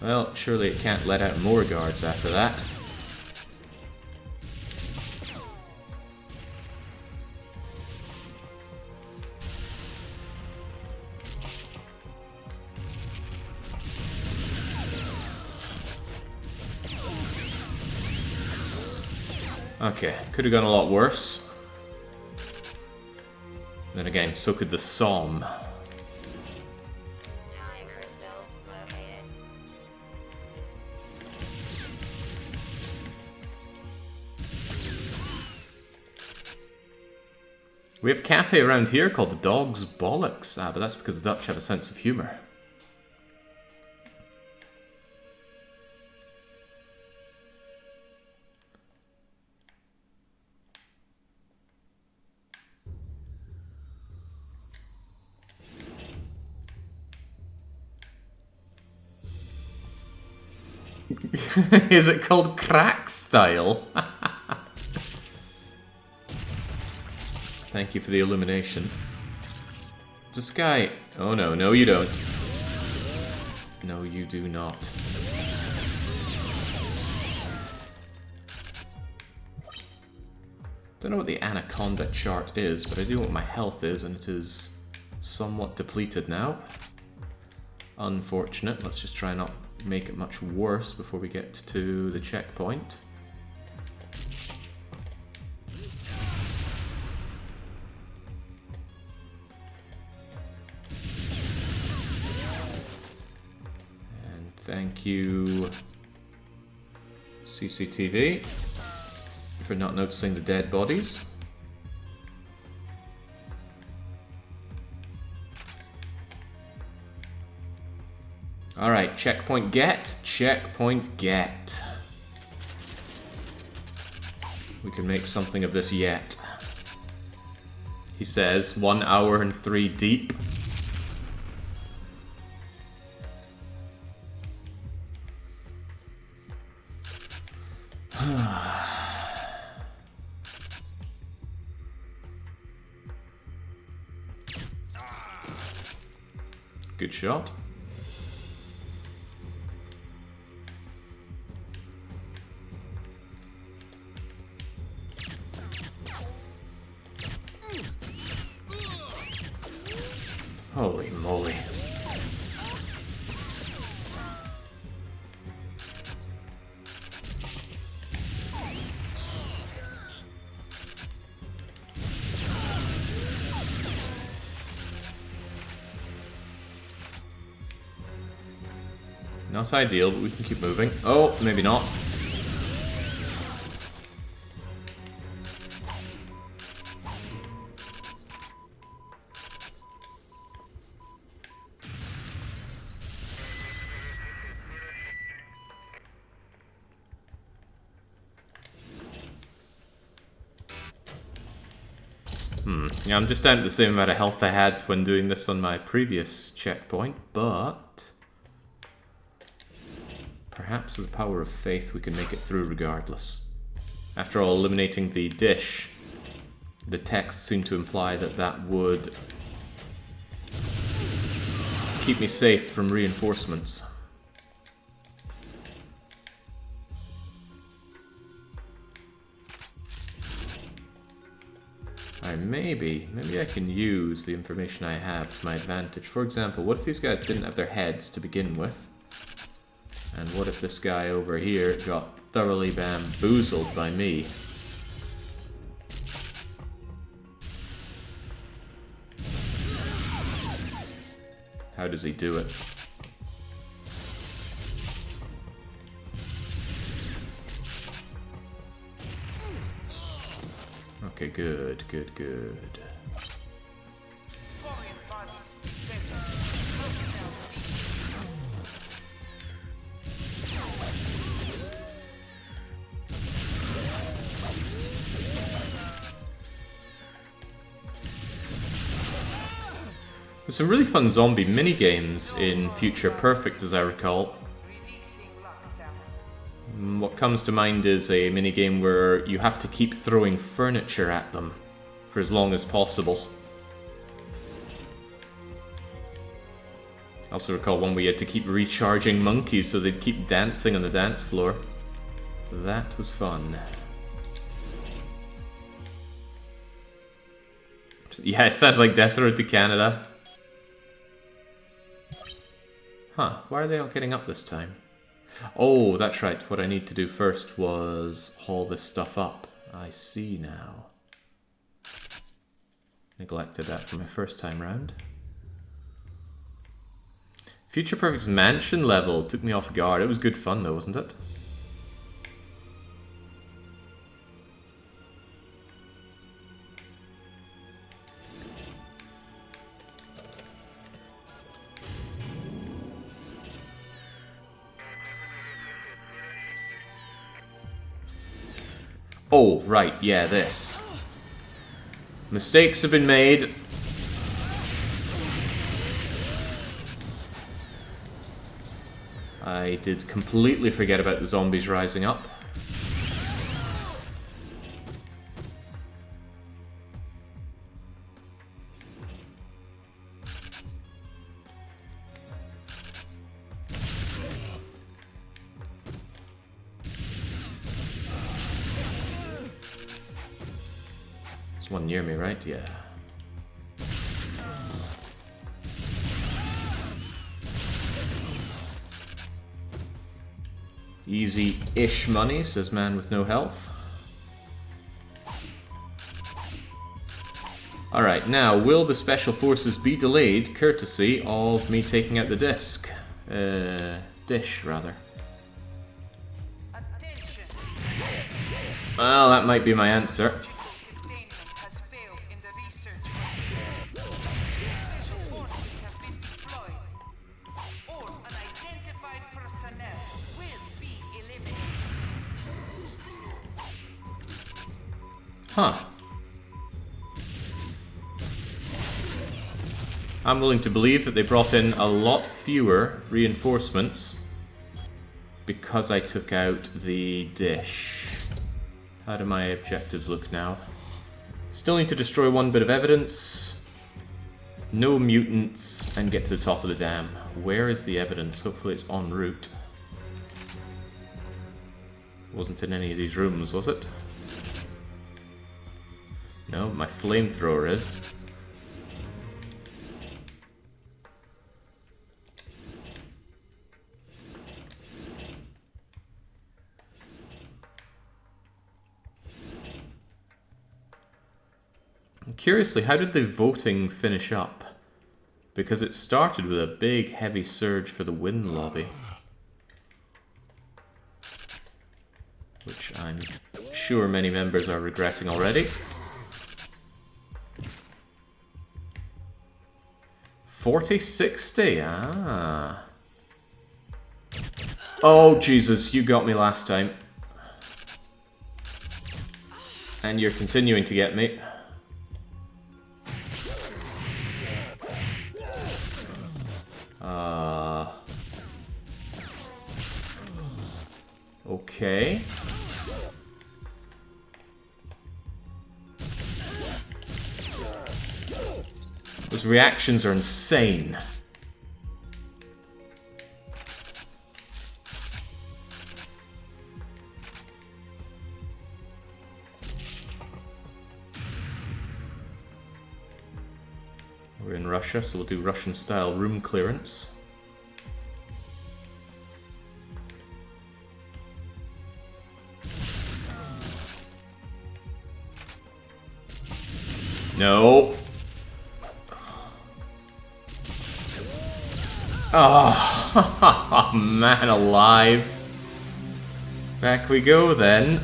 Well, surely it can't let out more guards after that. Okay, could have gone a lot worse. Then again, so could the Psalm. Time crystal located. We have a cafe around here called the Dog's Bollocks. Ah, but that's because the Dutch have a sense of humour. Is it called crack style? Thank you for the illumination. This guy... Oh no, no you don't. No you do not. Don't know what the Anaconda chart is, but I do know what my health is, and it is somewhat depleted now. Unfortunate. Let's just try not make it much worse before we get to the checkpoint. And thank you, CCTV, for not noticing the dead bodies. Alright, checkpoint get, checkpoint get. We can make something of this yet. He says, 1 hour and 3 deep. Good shot. Holy moly. Not ideal, but we can keep moving. Oh, maybe not. Yeah, I'm just down to the same amount of health I had when doing this on my previous checkpoint, but perhaps with the power of faith we can make it through regardless. After all, eliminating the dish, the text seemed to imply that that would keep me safe from reinforcements. Alright, maybe I can use the information I have to my advantage. For example, what if these guys didn't have their heads to begin with? And what if this guy over here got thoroughly bamboozled by me? How does he do it? Okay, good. Foreign bodies together. Lockdown There's some really fun zombie mini-games in Future Perfect, as I recall. releasing lockdown. What comes to mind is a minigame where you have to keep throwing furniture at them for as long as possible. I also recall one where you had to keep recharging monkeys so they'd keep dancing on the dance floor. That was fun. Yeah, it sounds like Death Road to Canada. Huh, why are they not getting up this time? Oh, that's right. What I need to do first was haul this stuff up. I see now. Neglected that for my first time round. Future Perfect's mansion level took me off guard. It was good fun though, wasn't it? Oh, right, yeah, this. Mistakes have been made. I did completely forget about the zombies rising up. There's one near me, right? Yeah. Easy-ish money, says man with no health. Alright, now, will the special forces be delayed courtesy of me taking out the disc? Dish, rather. Attention. Well, that might be my answer. Containment has failed in the research procedure. Special forces have been deployed. All unidentified personnel will be eliminated. Huh. I'm willing to believe that they brought in a lot fewer reinforcements because I took out the dish. How do my objectives look now? Still need to destroy one bit of evidence. No mutants, and get to the top of the dam. Where is the evidence? Hopefully it's en route. Wasn't in any of these rooms, was it? No, my flamethrower is. Curiously, how did the voting finish up? Because it started with a big, heavy surge for the win lobby. Which I'm sure many members are regretting already. 40-60, ah. Oh, Jesus, you got me last time. And you're continuing to get me. Okay. Those reactions are insane. We're in Russia, so we'll do Russian-style room clearance. No. Oh, man alive. Back we go then.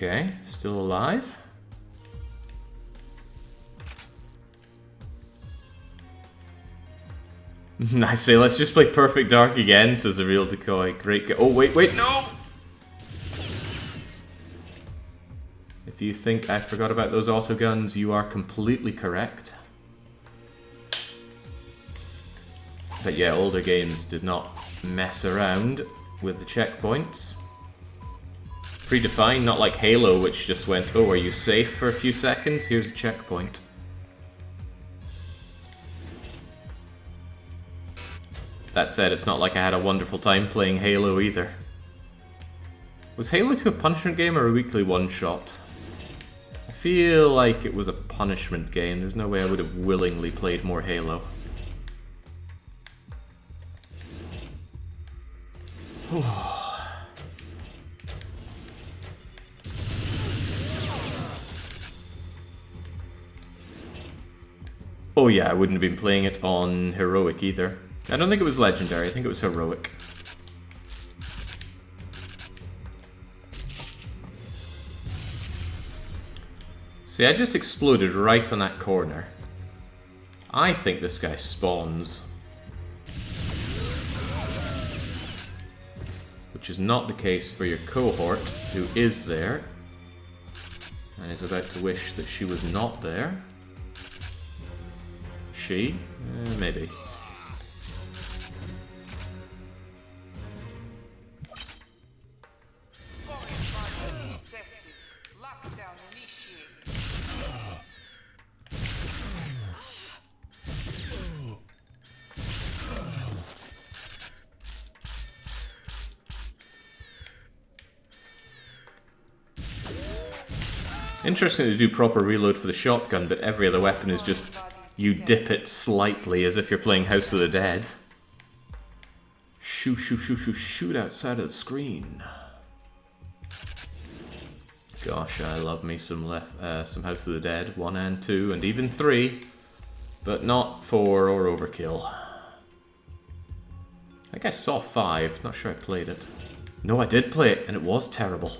Okay, still alive. I say, let's just play Perfect Dark again, says the real decoy. Great. Oh, wait, no! If you think I forgot about those autoguns, you are completely correct. But yeah, older games did not mess around with the checkpoints. Predefined, not like Halo, which just went, oh, are you safe for a few seconds? Here's a checkpoint. That said, it's not like I had a wonderful time playing Halo either. Was Halo 2 a punishment game or a weekly one-shot? I feel like it was a punishment game. There's no way I would have willingly played more Halo. Oh yeah, I wouldn't have been playing it on Heroic either. I don't think it was Legendary, I think it was Heroic. See, I just exploded right on that corner. I think this guy spawns. Which is not the case for your cohort, who is there. And is about to wish that she was not there. She? Maybe. Interesting to do proper reload for the shotgun, but every other weapon is just you dip it slightly as if you're playing House of the Dead. Shoot, shoot, shoot, shoot, shoot outside of the screen. Gosh, I love me some House of the Dead 1 and 2 and even 3, but not 4 or Overkill. I think I saw 5, not sure I played it. No, I did play it, and it was terrible.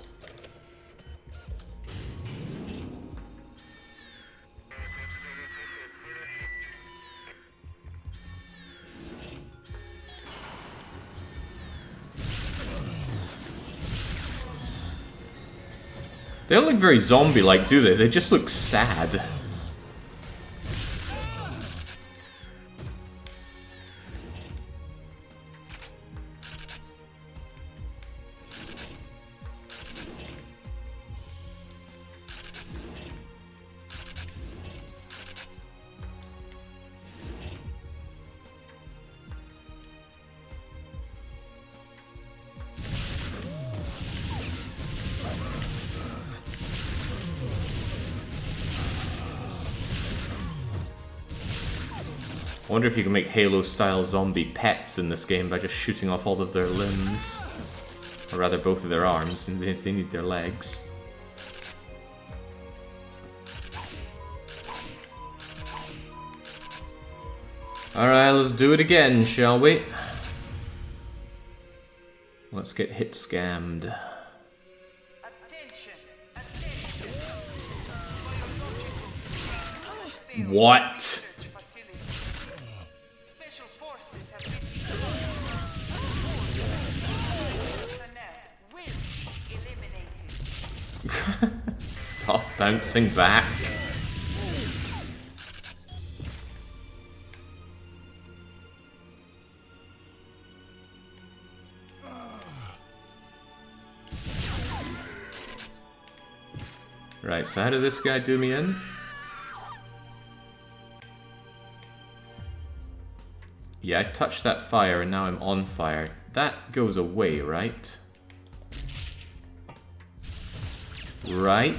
They don't look very zombie-like, do they? They just look sad. I wonder if you can make Halo-style zombie pets in this game by just shooting off all of their limbs. Or rather, both of their arms, and they need their legs. Alright, let's do it again, shall we? Let's get hit scammed. Attention! Attention! What? Special forces have been deployed. Personnel will be eliminated. Stop bouncing back. Right, so how did this guy do me in? Yeah, I touched that fire and now I'm on fire. That goes away, right? Right.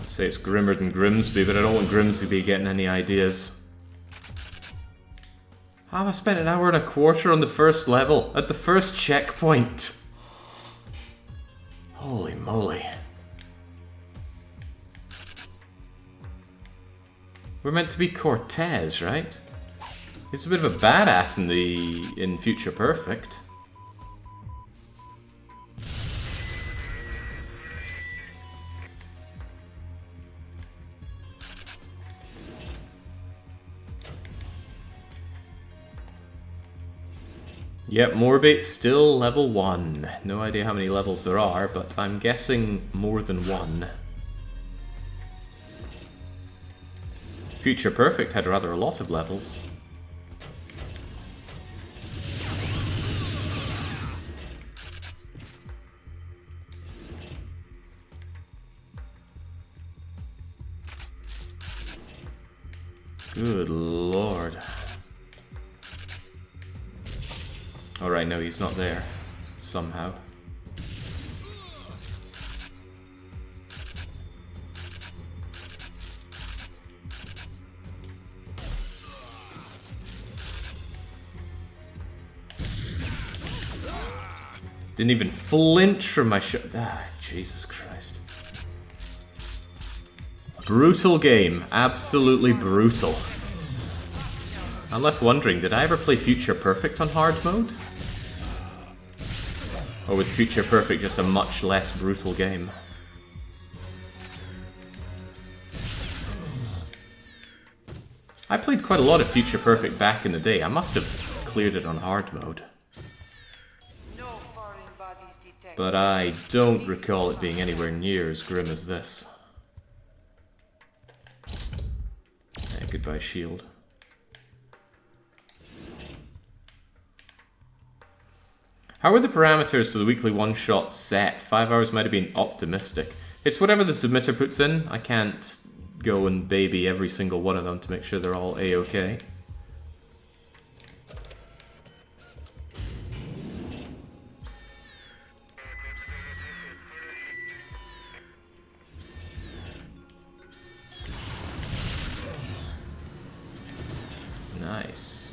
Say it's grimmer than Grimsby, but I don't want Grimsby to be getting any ideas. I spent an hour and a quarter on the first level, at the first checkpoint. Holy moly. We're meant to be Cortez, right? He's a bit of a badass in Future Perfect. Yep, Morbate still level 1. No idea how many levels there are, but I'm guessing more than one. Future Perfect had rather a lot of levels. Good lord. Alright, no, he's not there. Somehow. Didn't even flinch from my shot. Ah, Jesus Christ. Brutal game. Absolutely brutal. I'm left wondering, did I ever play Future Perfect on hard mode? Or was Future Perfect just a much less brutal game? I played quite a lot of Future Perfect back in the day. I must have cleared it on hard mode. No foreign bodies detected. But I don't recall it being anywhere near as grim as this. Goodbye, shield. How are the parameters for the weekly one-shot set? 5 hours might have been optimistic. It's whatever the submitter puts in. I can't go and baby every single one of them to make sure they're all A-okay. Nice.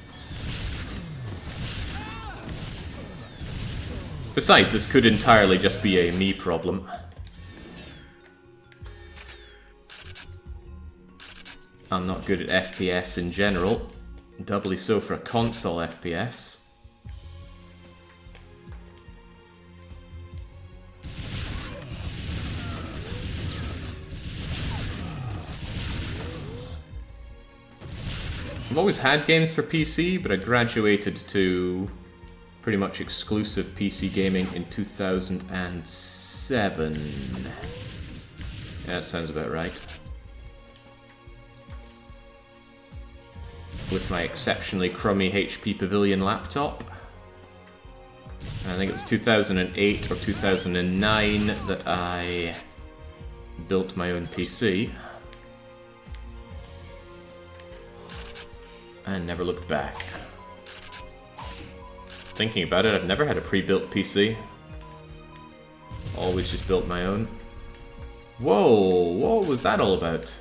Besides, this could entirely just be a me problem. I'm not good at FPS in general, doubly so for a console FPS. I've always had games for PC, but I graduated to pretty much exclusive PC gaming in 2007. Yeah, that sounds about right. With my exceptionally crummy HP Pavilion laptop. And I think it was 2008 or 2009 that I built my own PC. And never looked back. Thinking about it, I've never had a pre-built PC. Always just built my own. Whoa, what was that all about?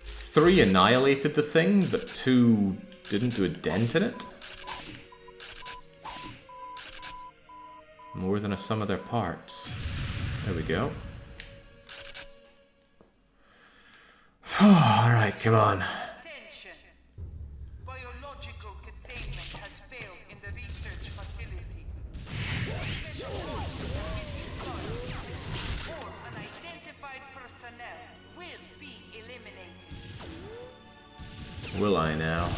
3 annihilated the thing, but 2 didn't do a dent in it? More than a sum of their parts. There we go. Alright, come on. Attention. Biological containment has failed in the research facility. Special forces have been deployed. All unidentified personnel will be eliminated. Will I now?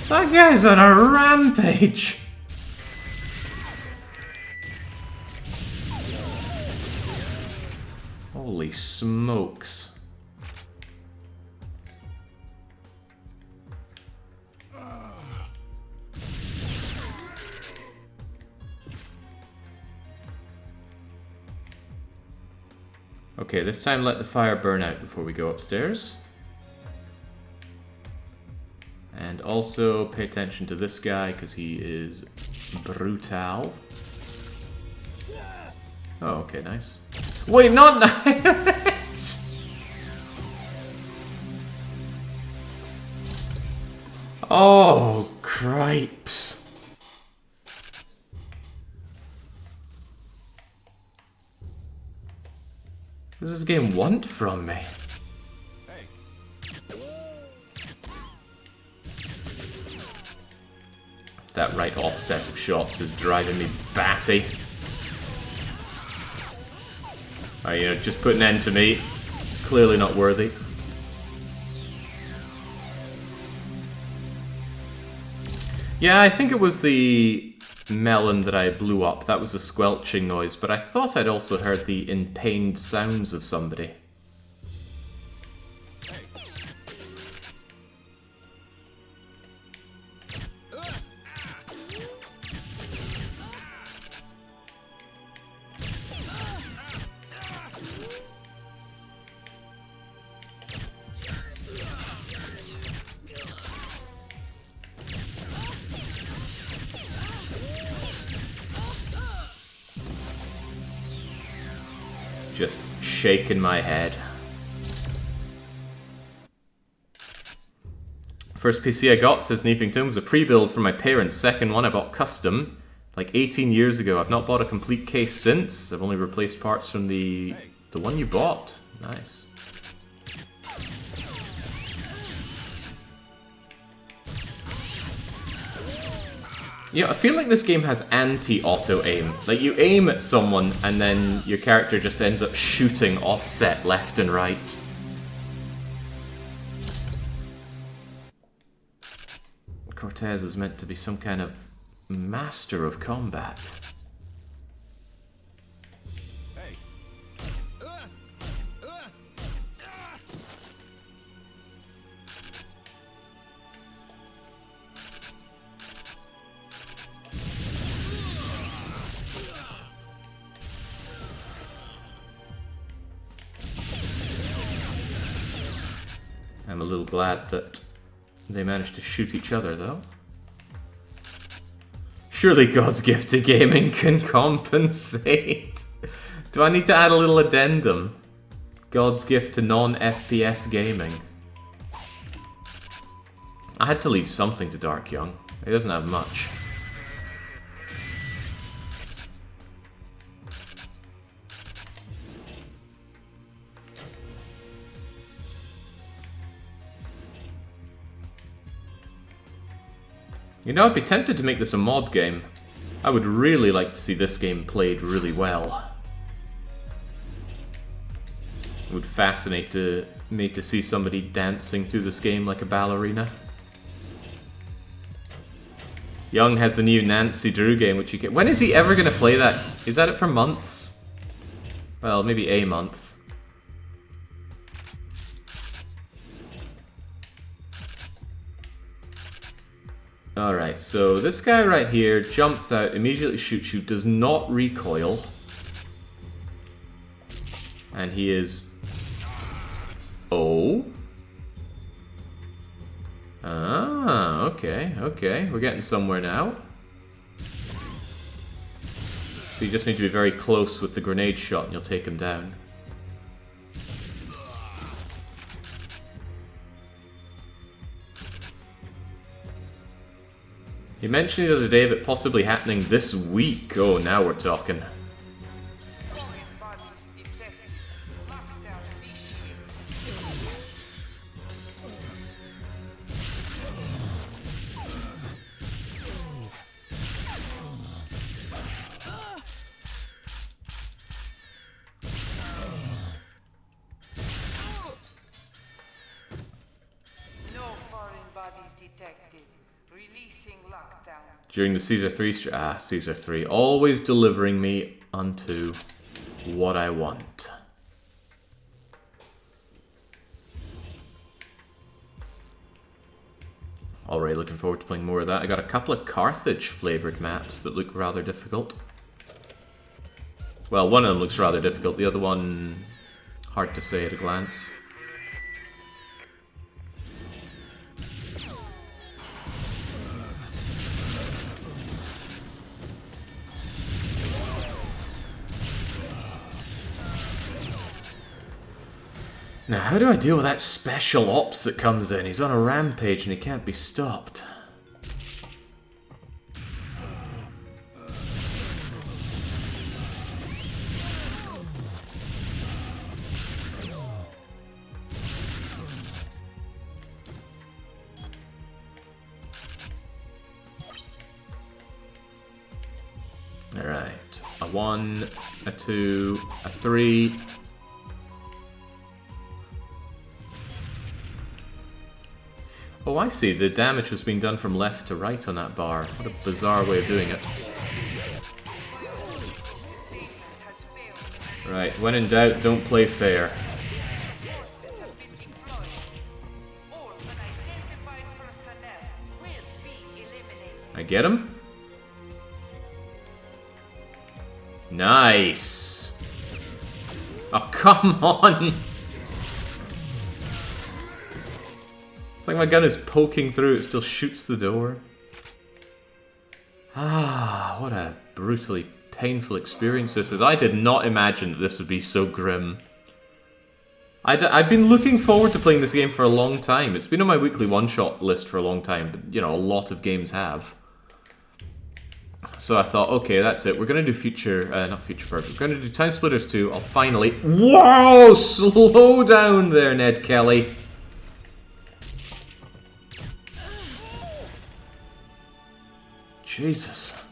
That guy's on a rampage! Holy smokes. Okay, this time let the fire burn out before we go upstairs. And also pay attention to this guy because he is brutal. Oh, okay, nice. Wait, not nice! Oh, cripes. What does this game want from me? That right offset of shots is driving me batty. Alright, you know, just put an end to me. Clearly not worthy. Yeah, I think it was the melon that I blew up. That was a squelching noise, but I thought I'd also heard the in-pained sounds of somebody. Just shaking my head. First PC I got, says Neefington, was a pre-build from my parents. Second one I bought custom, like 18 years ago. I've not bought a complete case since. I've only replaced parts from the one you bought. Nice. Yeah, I feel like this game has anti-auto aim. Like, you aim at someone and then your character just ends up shooting offset left and right. Cortez is meant to be some kind of master of combat. I'm a little glad that they managed to shoot each other, though. Surely God's gift to gaming can compensate. Do I need to add a little addendum? God's gift to non-FPS gaming. I had to leave something to Dark Young. He doesn't have much. You know, I'd be tempted to make this a mod game. I would really like to see this game played really well. It would fascinate me to see somebody dancing through this game like a ballerina. Young has the new Nancy Drew game, which you can... When is he ever going to play that? Is that it for months? Well, maybe a month. Alright, so this guy right here jumps out, immediately shoots you, does not recoil. And he is... Oh? Ah, okay, okay. We're getting somewhere now. So you just need to be very close with the grenade shot and you'll take him down. You mentioned the other day of it possibly happening this week. Oh, now we're talking. Foreign bodies detected. Lockdown initiated. No foreign bodies detected. Releasing lockdown. During the Caesar 3 Caesar 3. Always delivering me unto what I want. Already looking forward to playing more of that. I got a couple of Carthage flavored maps that look rather difficult. Well, one of them looks rather difficult, the other one hard to say at a glance. Now, how do I deal with that special ops that comes in? He's on a rampage and he can't be stopped. Alright. A 1, a 2, a 3... Oh, I see. The damage was being done from left to right on that bar. What a bizarre way of doing it. Right, when in doubt, don't play fair. Forces have been deployed. All unidentified personnel will be eliminated. I get him? Nice! Oh, come on! It's like my gun is poking through, it still shoots the door. Ah, what a brutally painful experience this is. I did not imagine that this would be so grim. I've been looking forward to playing this game for a long time. It's been on my weekly one-shot list for a long time, but, you know, a lot of games have. So I thought, okay, that's it. We're going to do not Future Perfect. We're going to do TimeSplitters 2. I'll finally... Whoa! Slow down there, Ned Kelly. Jesus.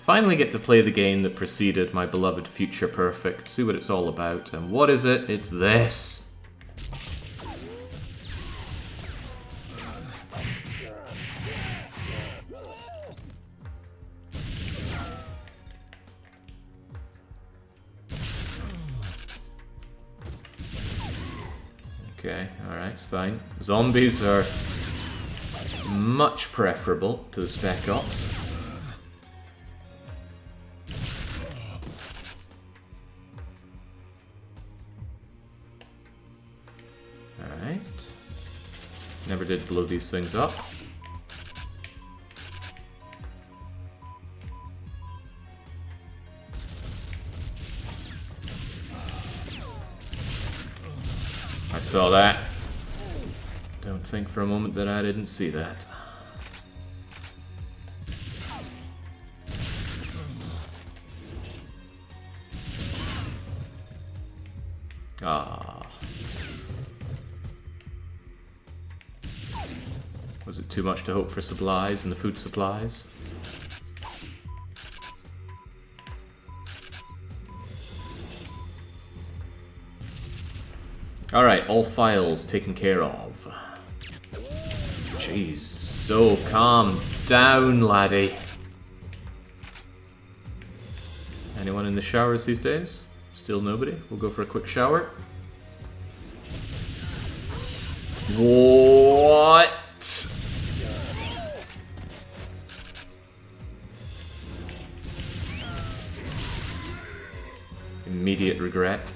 Finally get to play the game that preceded my beloved Future Perfect. See what it's all about. And what is it? It's this. Okay, alright, it's fine. Zombies are much preferable to the Spec Ops. Alright. Never did blow these things up. I saw that. Don't think for a moment that I didn't see that. Ah. Was it too much to hope for supplies and the food supplies? Alright, all files taken care of. Jeez, so calm down, laddie. Anyone in the showers these days? Still nobody? We'll go for a quick shower. What? Immediate regret.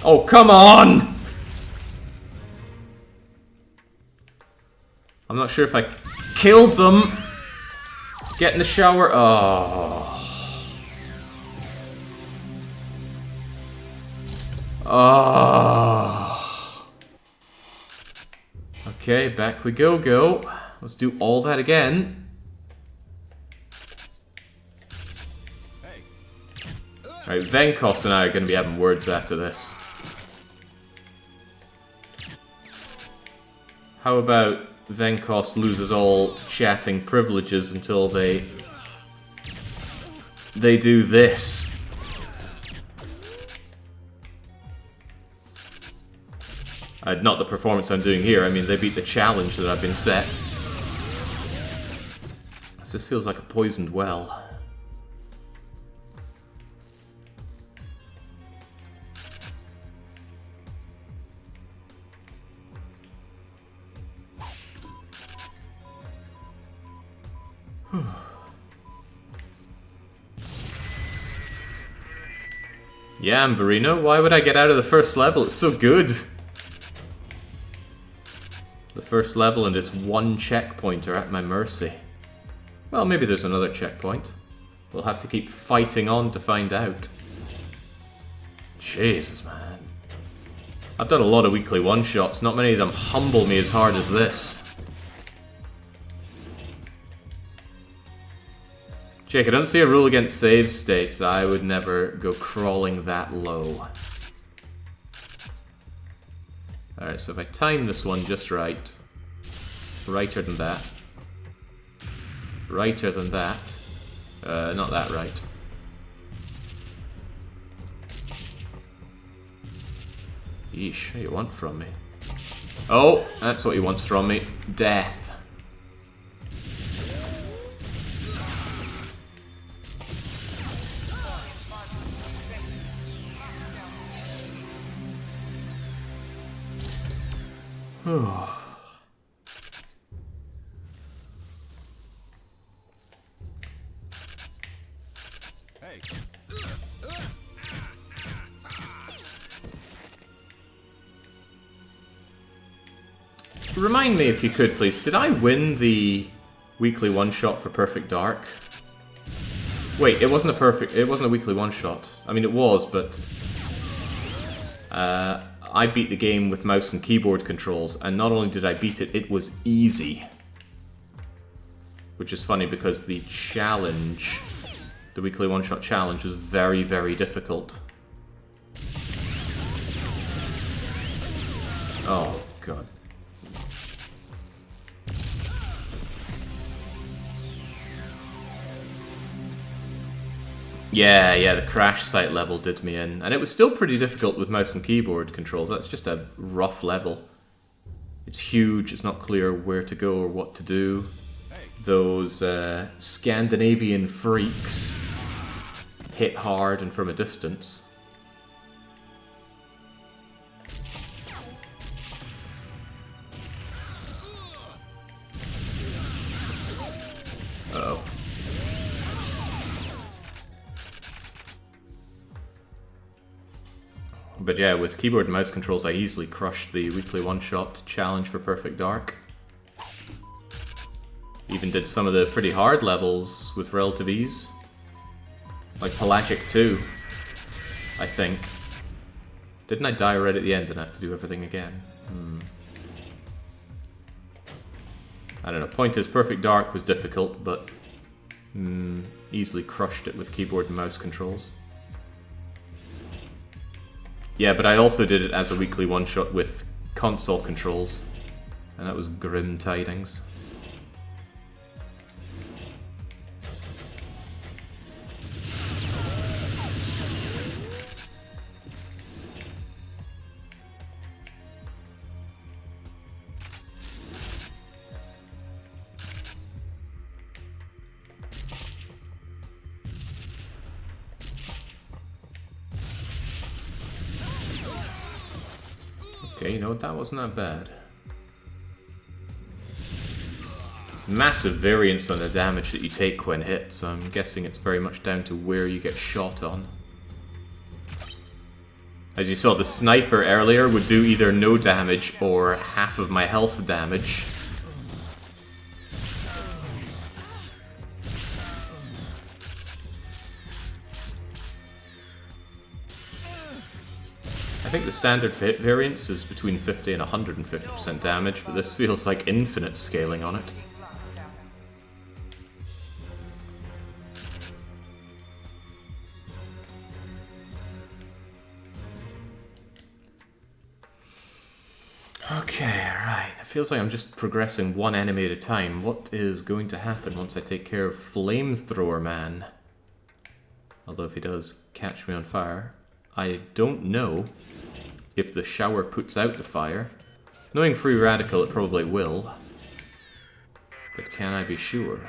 Oh, come on! I'm not sure if I killed them. Get in the shower. Oh. Oh. Okay, back we go. Let's do all that again. Alright, Venkos and I are going to be having words after this. How about Venkos loses all chatting privileges until they do this? Not the performance I'm doing here, I mean they beat the challenge that I've been set. This feels like a poisoned well. Yeah, Amberino, why would I get out of the first level? It's so good! The first level and its one checkpoint are at my mercy. Well, maybe there's another checkpoint. We'll have to keep fighting on to find out. Jesus, man. I've done a lot of weekly one-shots, not many of them humble me as hard as this. Jake, I don't see a rule against save states. I would never go crawling that low. Alright, so if I time this one just right. Righter than that. Righter than that. Not that right. Yeesh, what do you want from me? Oh, that's what he wants from me. Death. Remind me if you could, please. Did I win the weekly one-shot for Perfect Dark? Wait, it wasn't a weekly one-shot. I mean, it was, but I beat the game with mouse and keyboard controls, and not only did I beat it, it was easy. Which is funny because the challenge, the weekly one-shot challenge, was very, very difficult. Oh, God. Yeah, the crash site level did me in. And it was still pretty difficult with mouse and keyboard controls. That's just a rough level. It's huge, it's not clear where to go or what to do. Those Scandinavian freaks hit hard and from a distance. Uh-oh. But yeah, with keyboard and mouse controls, I easily crushed the weekly one-shot challenge for Perfect Dark. Even did some of the pretty hard levels with relative ease. Like Pelagic 2. I think. Didn't I die right at the end and have to do everything again? I don't know. Pointer's Perfect Dark was difficult, but easily crushed it with keyboard and mouse controls. Yeah, but I also did it as a weekly one-shot with console controls, and that was grim tidings. Okay, you know what, that wasn't that bad. Massive variance on the damage that you take when hit, so I'm guessing it's very much down to where you get shot on. As you saw, the sniper earlier would do either no damage or half of my health damage. I think the standard variance is between 50 and 150% damage, but this feels like infinite scaling on it. Okay, alright. It feels like I'm just progressing one enemy at a time. What is going to happen once I take care of Flamethrower Man? Although if he does catch me on fire, I don't know if the shower puts out the fire. Knowing Free Radical, it probably will. But can I be sure?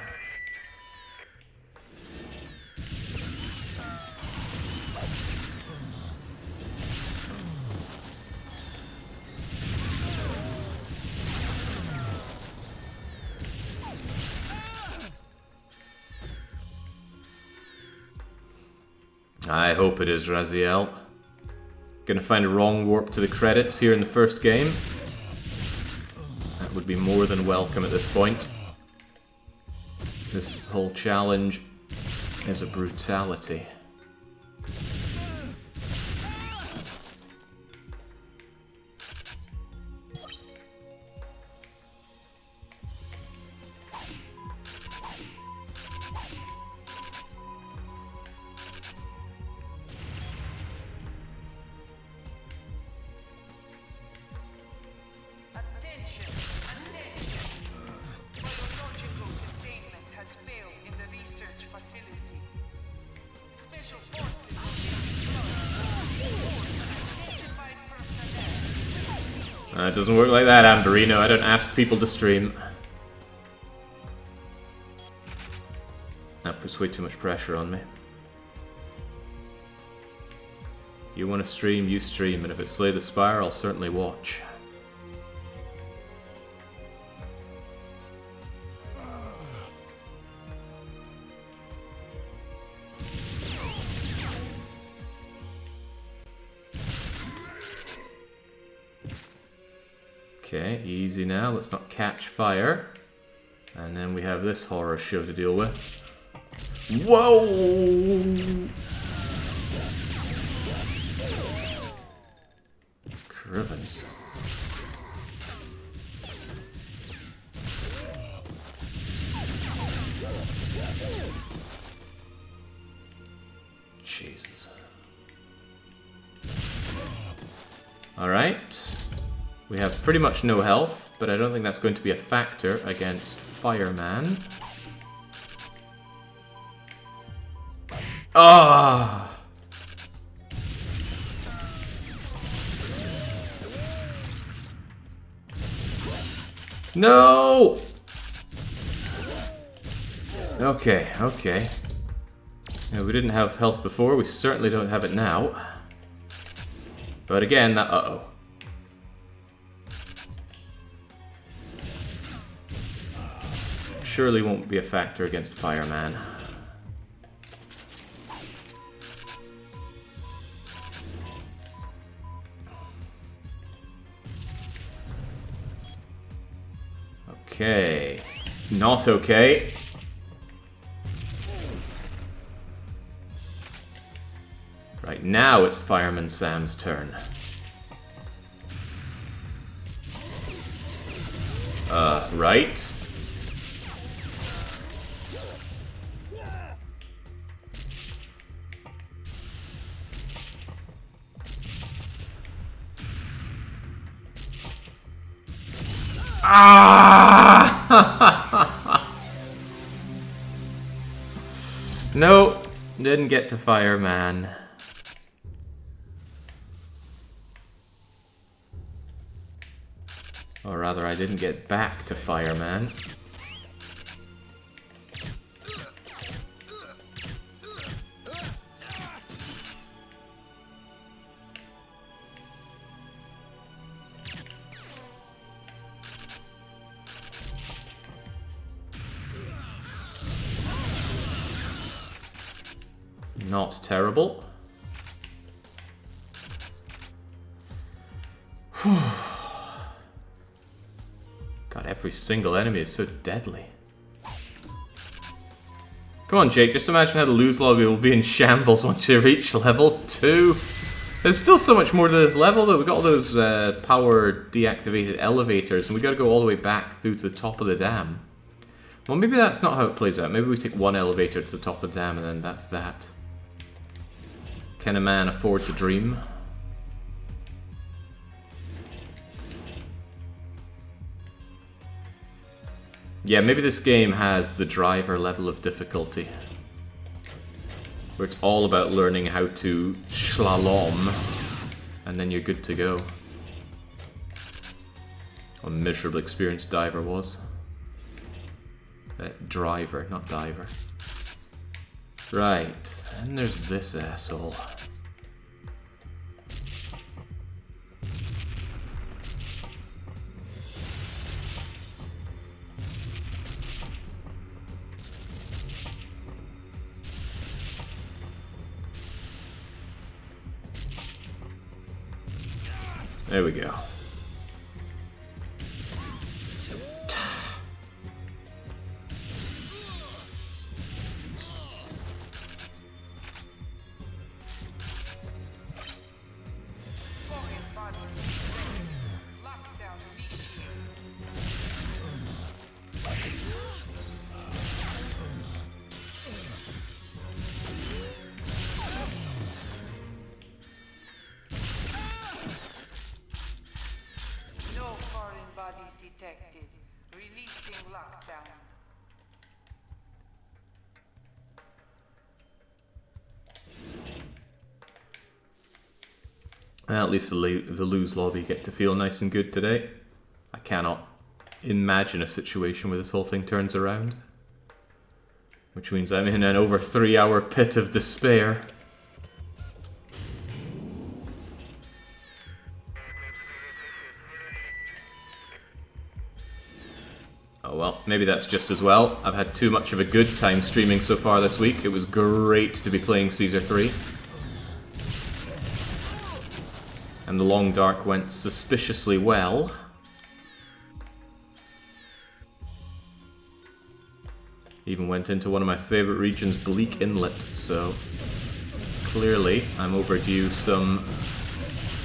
I hope it is Raziel. Gonna find a wrong warp to the credits here in the first game. That would be more than welcome at this point. This whole challenge is a brutality. It doesn't work like that, Amberino. I don't ask people to stream. That puts way too much pressure on me. You want to stream, you stream, and if it's Slay the Spire, I'll certainly watch. Okay, easy now, let's not catch fire. And then we have this horror show to deal with. Whoa! Crivens. Jesus. Alright. We have pretty much no health, but I don't think that's going to be a factor against Fireman. Ah! No! Okay, okay. Yeah, we didn't have health before, we certainly don't have it now. But again, that... uh-oh. Surely won't be a factor against Fireman. Okay. Not okay. Right, now it's Fireman Sam's turn. Right. Ah! Nope, didn't get to Fireman. Or rather, I didn't get back to Fireman. Not terrible. God, every single enemy is so deadly. Come on, Jake, just imagine how the lose lobby will be in shambles once you reach level 2. There's still so much more to this level, though. We've got all those power deactivated elevators, and we gotta go all the way back through to the top of the dam. Well, maybe that's not how it plays out. Maybe we take one elevator to the top of the dam, and then that's that. Can a man afford to dream? Yeah, maybe this game has the driver level of difficulty, where it's all about learning how to slalom, and then you're good to go. A miserable experience diver was. Driver, not diver. Right, and there's this asshole. There we go. Detected. Releasing lockdown. Well, at least the lose lobby get to feel nice and good today. I cannot imagine a situation where this whole thing turns around. Which means I'm in an over 3-hour pit of despair. Oh well, maybe that's just as well. I've had too much of a good time streaming so far this week. It was great to be playing Caesar 3. And the Long Dark went suspiciously well. Even went into one of my favourite regions, Bleak Inlet, so clearly I'm overdue some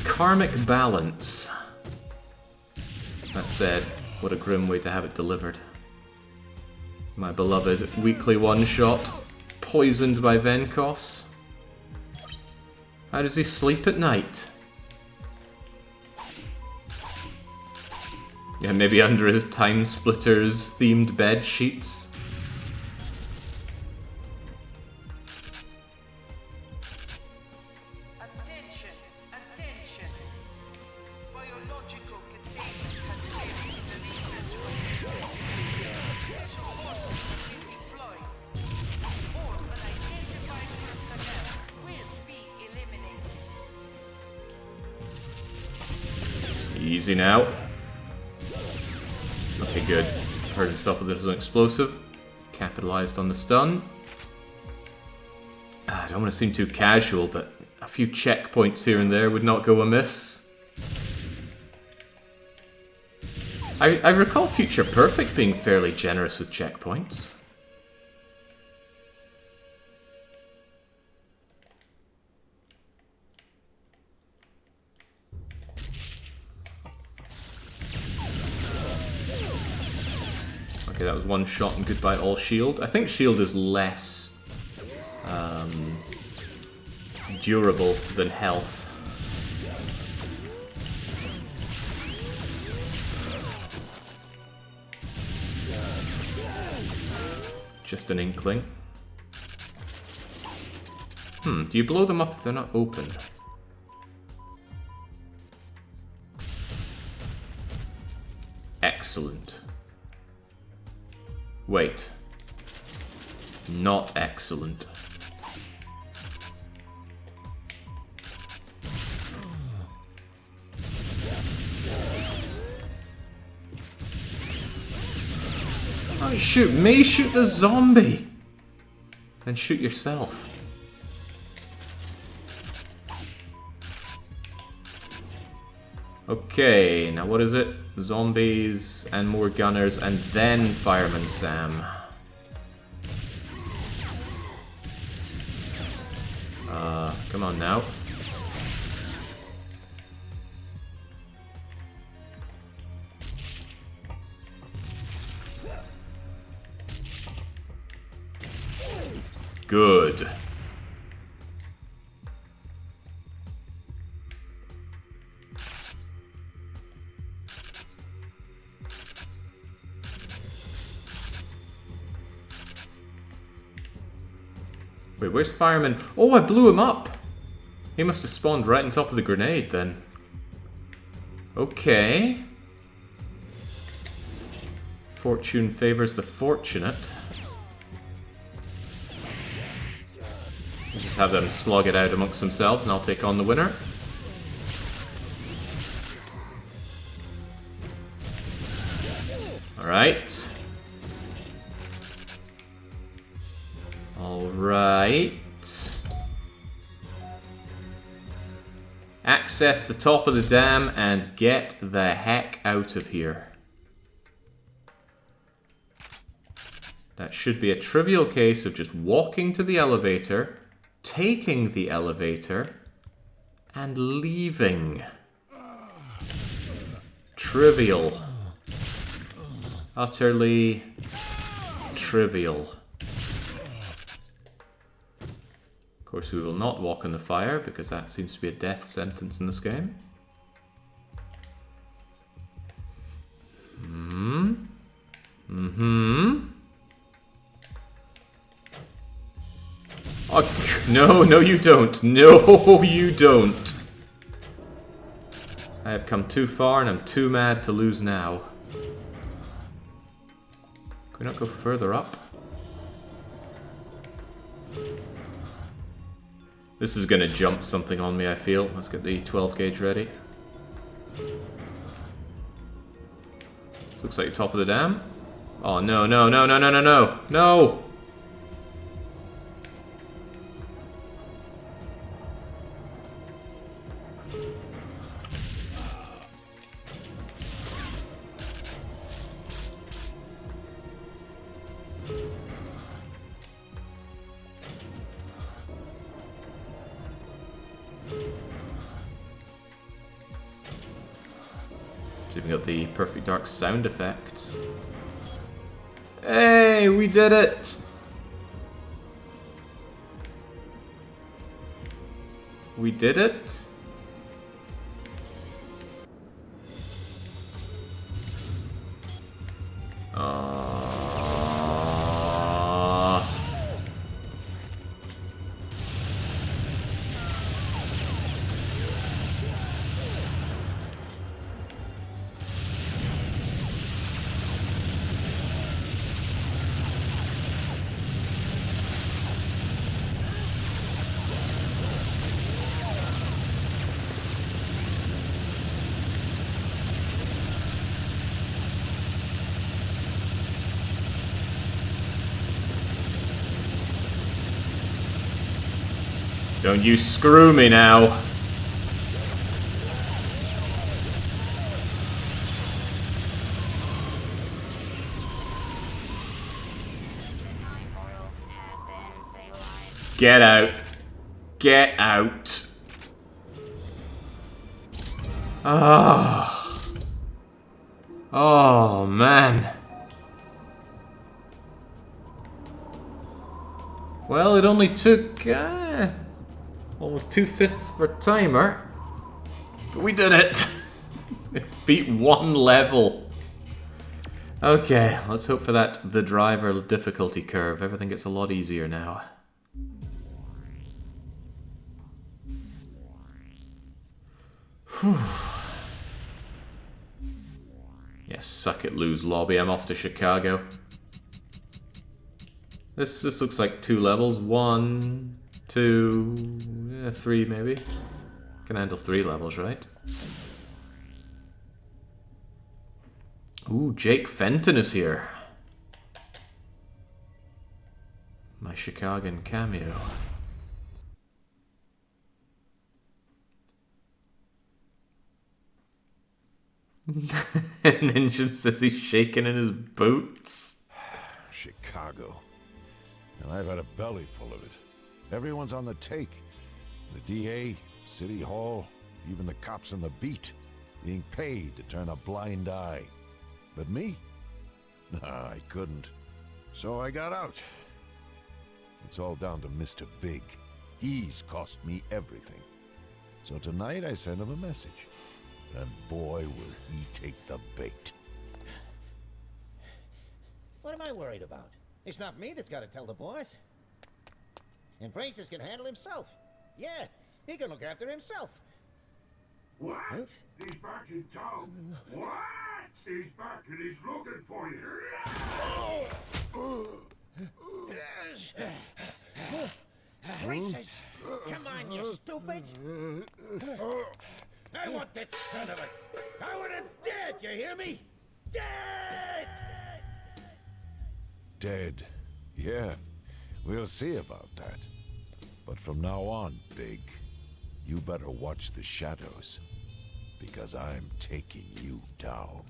karmic balance. That said, what a grim way to have it delivered. My beloved weekly one-shot, poisoned by Venkos. How does he sleep at night? Yeah, maybe under his TimeSplitters themed bed sheets. Attention, attention. Biological containment has failed in the research facility. Special forces have been deployed. All unidentified personnel will be eliminated. Easy now. Okay, good. Hurt himself with his own explosive. Capitalized on the stun. I don't want to seem too casual, but a few checkpoints here and there would not go amiss. I recall Future Perfect being fairly generous with checkpoints. that was one shot and goodbye all shield. I think shield is less durable than health. Just an inkling. Do you blow them up if they're not open? Excellent. Wait. Not excellent. Don't shoot me, shoot the zombie! Then shoot yourself. Okay, now what is it? Zombies and more gunners and then Fireman Sam. Come on now. Good. Wait, where's Fireman? Oh, I blew him up! He must have spawned right on top of the grenade then. Okay. Fortune favors the fortunate. We'll just have them slog it out amongst themselves and I'll take on the winner. Alright. Alright. Access the top of the dam and get the heck out of here. That should be a trivial case of just walking to the elevator, taking the elevator, and leaving. Trivial. Utterly trivial. Of course, we will not walk in the fire, because that seems to be a death sentence in this game. Oh, no, no you don't. No, you don't. I have come too far and I'm too mad to lose now. Can we not go further up? This is gonna jump something on me, I feel. Let's get the 12 gauge ready. This looks like the top of the dam. Oh, no, no, no, no, no, no, no! No! It's even got the perfect dark sound effects. Hey, we did it! We did it? Don't you screw me now. Get out. Get out. Ah. Oh, man. Well, it only took almost 2/5 of our timer. But we did it! Beat one level. Okay, let's hope for that the driver difficulty curve. Everything gets a lot easier now. Whew. Yeah, suck it, lose lobby. I'm off to Chicago. This looks like 2 levels. 1, 2, 3 maybe. Can handle 3 levels, right? Ooh, Jake Fenton is here. My Chicagan cameo. Ninja says he's shaking in his boots. Chicago. And I've had a belly full of it. Everyone's on the take. The DA, City Hall, even the cops on the beat, being paid to turn a blind eye. But me? Nah, I couldn't. So I got out. It's all down to Mr. Big. He's cost me everything. So tonight I send him a message. And boy, will he take the bait. What am I worried about? It's not me that's got to tell the boss. And Francis can handle himself. Yeah, he can look after himself. What? He's back in town. What? He's back and he's looking for you. Francis! Come on, you stupid! I want that son of a... I want him dead, you hear me? Dead! Dead. Yeah, we'll see about that. But from now on, Big, you better watch the shadows. Because I'm taking you down.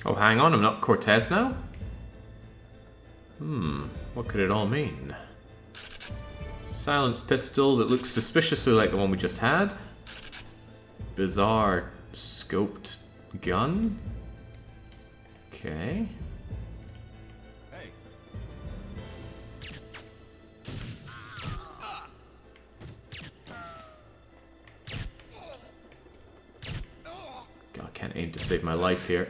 Oh, hang on, I'm not Cortez now? What could it all mean? Silenced pistol that looks suspiciously like the one we just had. Bizarre scoped gun. Okay. Hey. God, I can't aim to save my life here.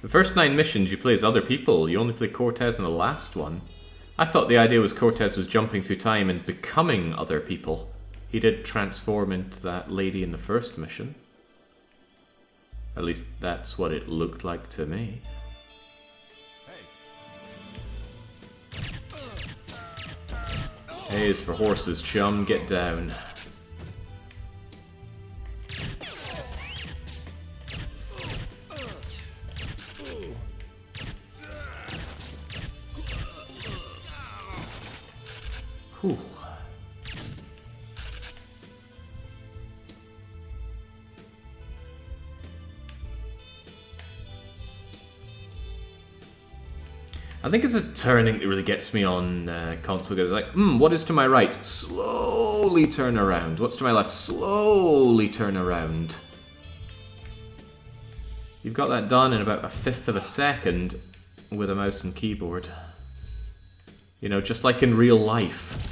The first 9 missions you play as other people, you only play Cortez in the last one. I thought the idea was Cortez was jumping through time and becoming other people. He did transform into that lady in the first mission. At least that's what it looked like to me. A is for horses, chum, get down. Whew. I think it's a turning that really gets me on console. It's like, what is to my right? Slowly turn around. What's to my left? Slowly turn around. You've got that done in about 1/5 of a second with a mouse and keyboard. You know, just like in real life.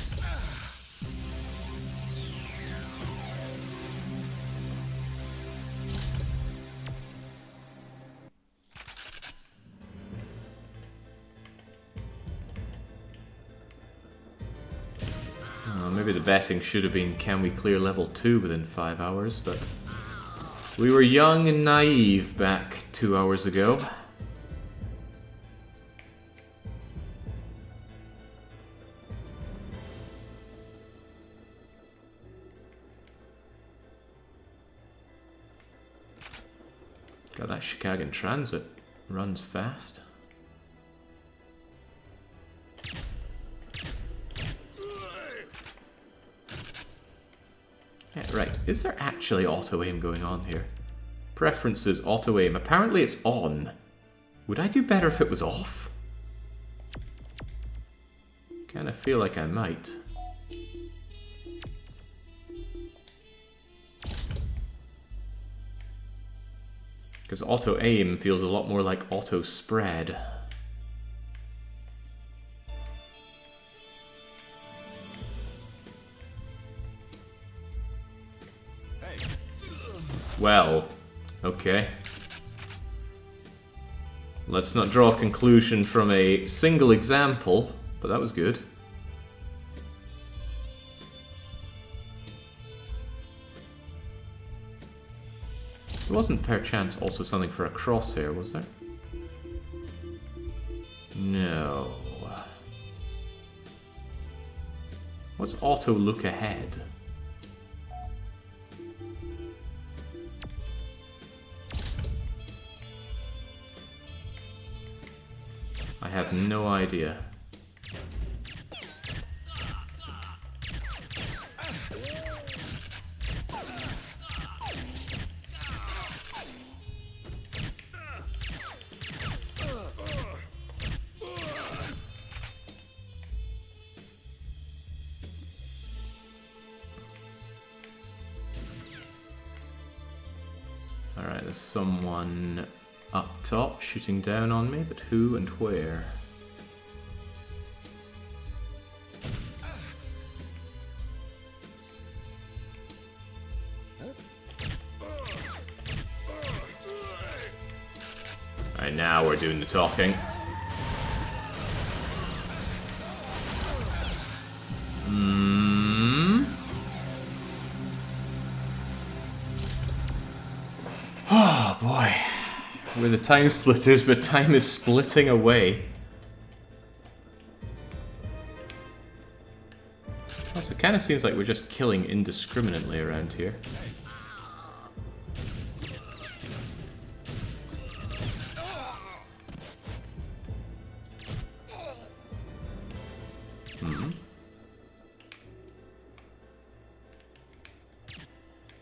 Maybe the betting should have been, can we clear level 2 within 5 hours, but we were young and naive back 2 hours ago. God, that Chicago Transit runs fast. Yeah, right, is there actually auto-aim going on here? Preferences, auto-aim. Apparently it's on. Would I do better if it was off? Kinda feel like I might. Because auto-aim feels a lot more like auto-spread. Well, okay. Let's not draw a conclusion from a single example, but that was good. There wasn't perchance also something for a crosshair, was there? No. What's auto look ahead? I have no idea. Alright, there's someone up top shooting down on me, but who and where? Alright, now we're doing the talking. Oh boy. We're the time splitters, but time is splitting away. Plus, it kind of seems like we're just killing indiscriminately around here.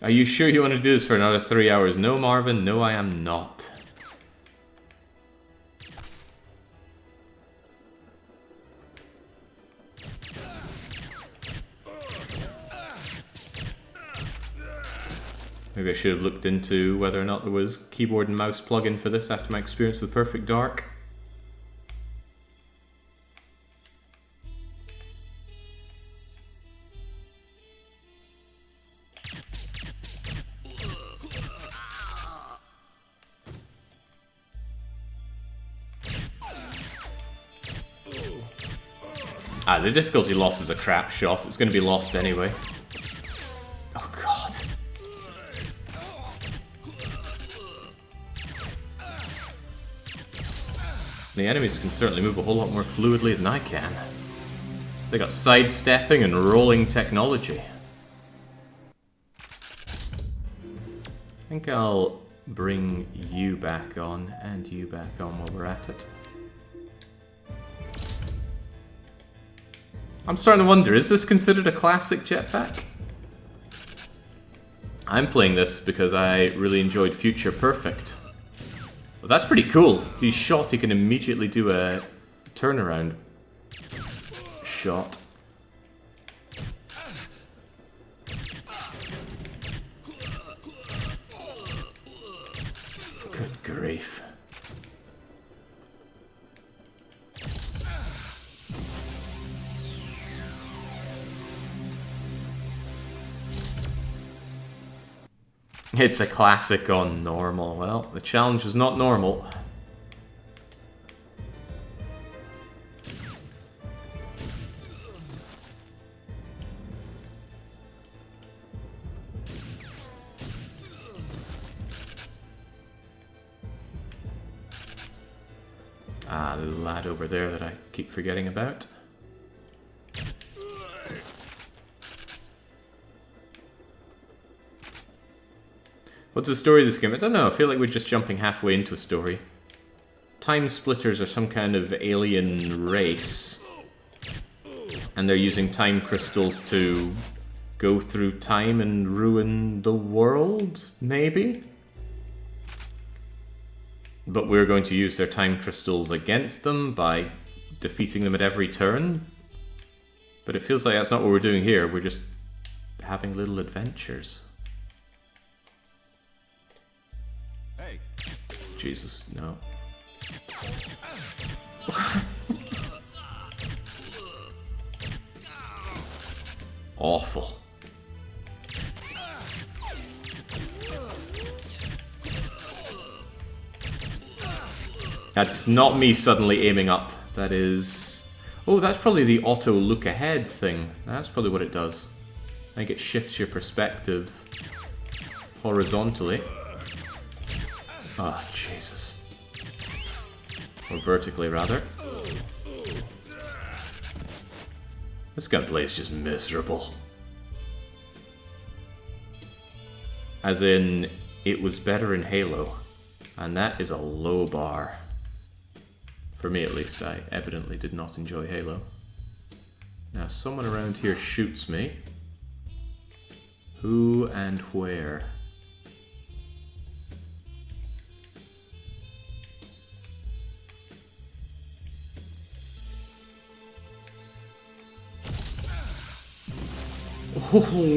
Are you sure you want to do this for another 3 hours? No, Marvin. No, I am not. Maybe I should have looked into whether or not there was keyboard and mouse plugin for this after my experience with Perfect Dark. Ah, the difficulty loss is a crap shot. It's going to be lost anyway. Oh god. The enemies can certainly move a whole lot more fluidly than I can. They got sidestepping and rolling technology. I think I'll bring you back on and you back on while we're at it. I'm starting to wonder, is this considered a classic jetpack? I'm playing this because I really enjoyed Future Perfect. Well, that's pretty cool. If he's shot, he can immediately do a turnaround shot. Good grief. It's a classic on normal. Well, the challenge was not normal. Ah, the lad over there that I keep forgetting about. What's the story of this game? I don't know, I feel like we're just jumping halfway into a story. TimeSplitters are some kind of alien race. And they're using time crystals to go through time and ruin the world, maybe? But we're going to use their time crystals against them by defeating them at every turn. But it feels like that's not what we're doing here. We're just having little adventures. Hey. Jesus, no. Awful. That's not me suddenly aiming up. That is... Oh, that's probably the auto look ahead thing. That's probably what it does. I think it shifts your perspective horizontally. Ah, oh, Jesus. Or vertically, rather. This gunplay is just miserable. As in, it was better in Halo. And that is a low bar. For me at least, I evidently did not enjoy Halo. Now, someone around here shoots me. Who and where?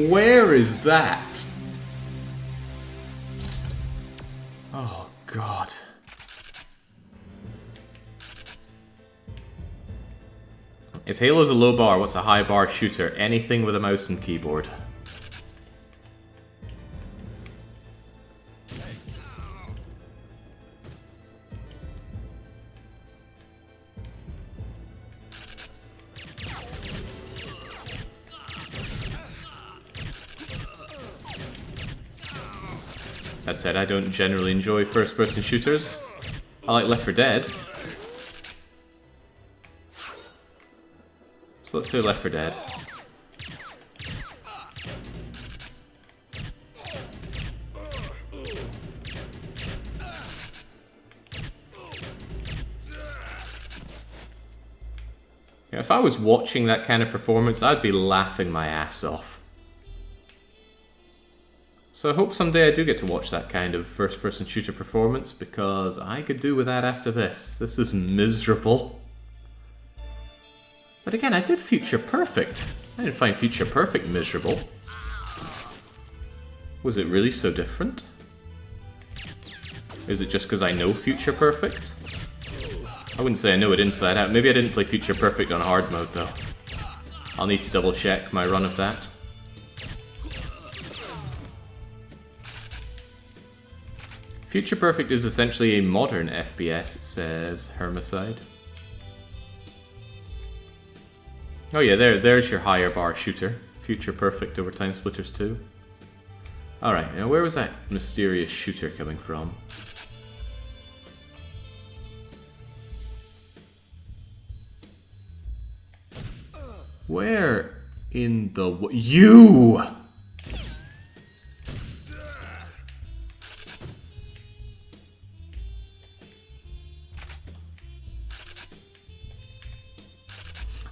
Where is that? Oh, God. If Halo's a low bar, what's a high bar shooter? Anything with a mouse and keyboard. That said, I don't generally enjoy first-person shooters. I like Left 4 Dead. So let's do Left 4 Dead. Yeah, if I was watching that kind of performance, I'd be laughing my ass off. So I hope someday I do get to watch that kind of first-person shooter performance, because I could do with that after this. This is miserable. But again, I did Future Perfect. I didn't find Future Perfect miserable. Was it really so different? Is it just because I know Future Perfect? I wouldn't say I know it inside out. Maybe I didn't play Future Perfect on hard mode, though. I'll need to double check my run of that. Future Perfect is essentially a modern FPS, says Hermicide. Oh yeah, there's your higher bar shooter. Future Perfect over TimeSplitters 2. Alright, now where was that mysterious shooter coming from? Where in the... You!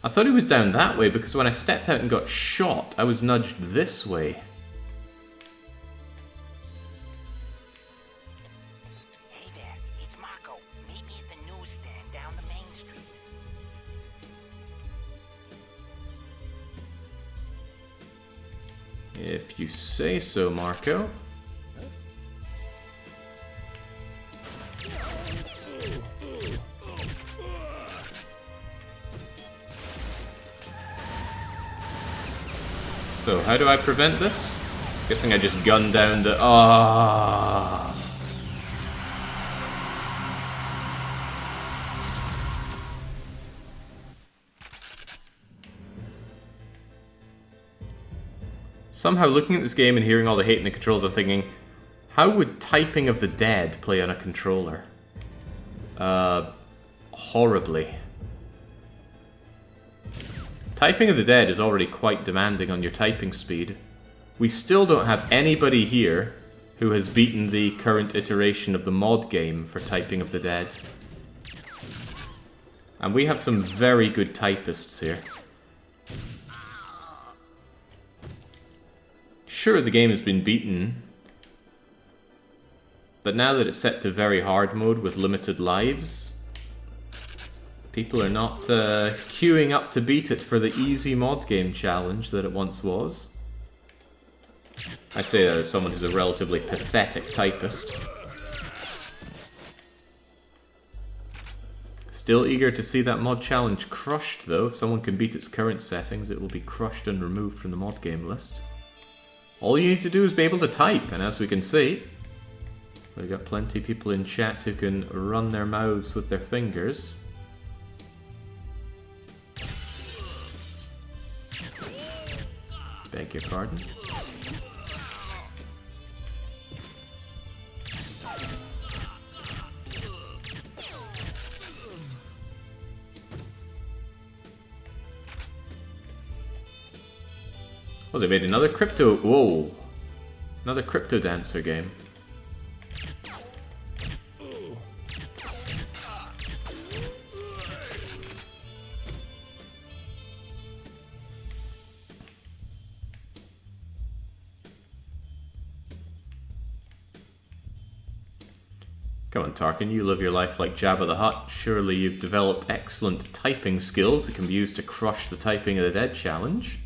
I thought he was down that way because when I stepped out and got shot, I was nudged this way. Hey there, it's Marco. Meet me at the newsstand down the main street. If you say so, Marco. So, how do I prevent this? Guessing I just gun down the... Ah. Somehow, looking at this game and hearing all the hate in the controls, I'm thinking, how would Typing of the Dead play on a controller? Horribly. Typing of the Dead is already quite demanding on your typing speed. We still don't have anybody here who has beaten the current iteration of the mod game for Typing of the Dead. And we have some very good typists here. sure the game has been beaten, but now that it's set to very hard mode with limited lives, people are not queuing up to beat it for the easy mod game challenge that it once was. I say that as someone who's a relatively pathetic typist. Still eager to see that mod challenge crushed though. If someone can beat its current settings, it will be crushed and removed from the mod game list. All you need to do is be able to type, and as we can see, we've got plenty of people in chat who can run their mouths with their fingers. Beg your pardon. Oh, they made another crypto... Whoa! Another crypto dancer game. Come on, Tarkin, you live your life like Jabba the Hutt. Surely you've developed excellent typing skills that can be used to crush the Typing of the Dead challenge.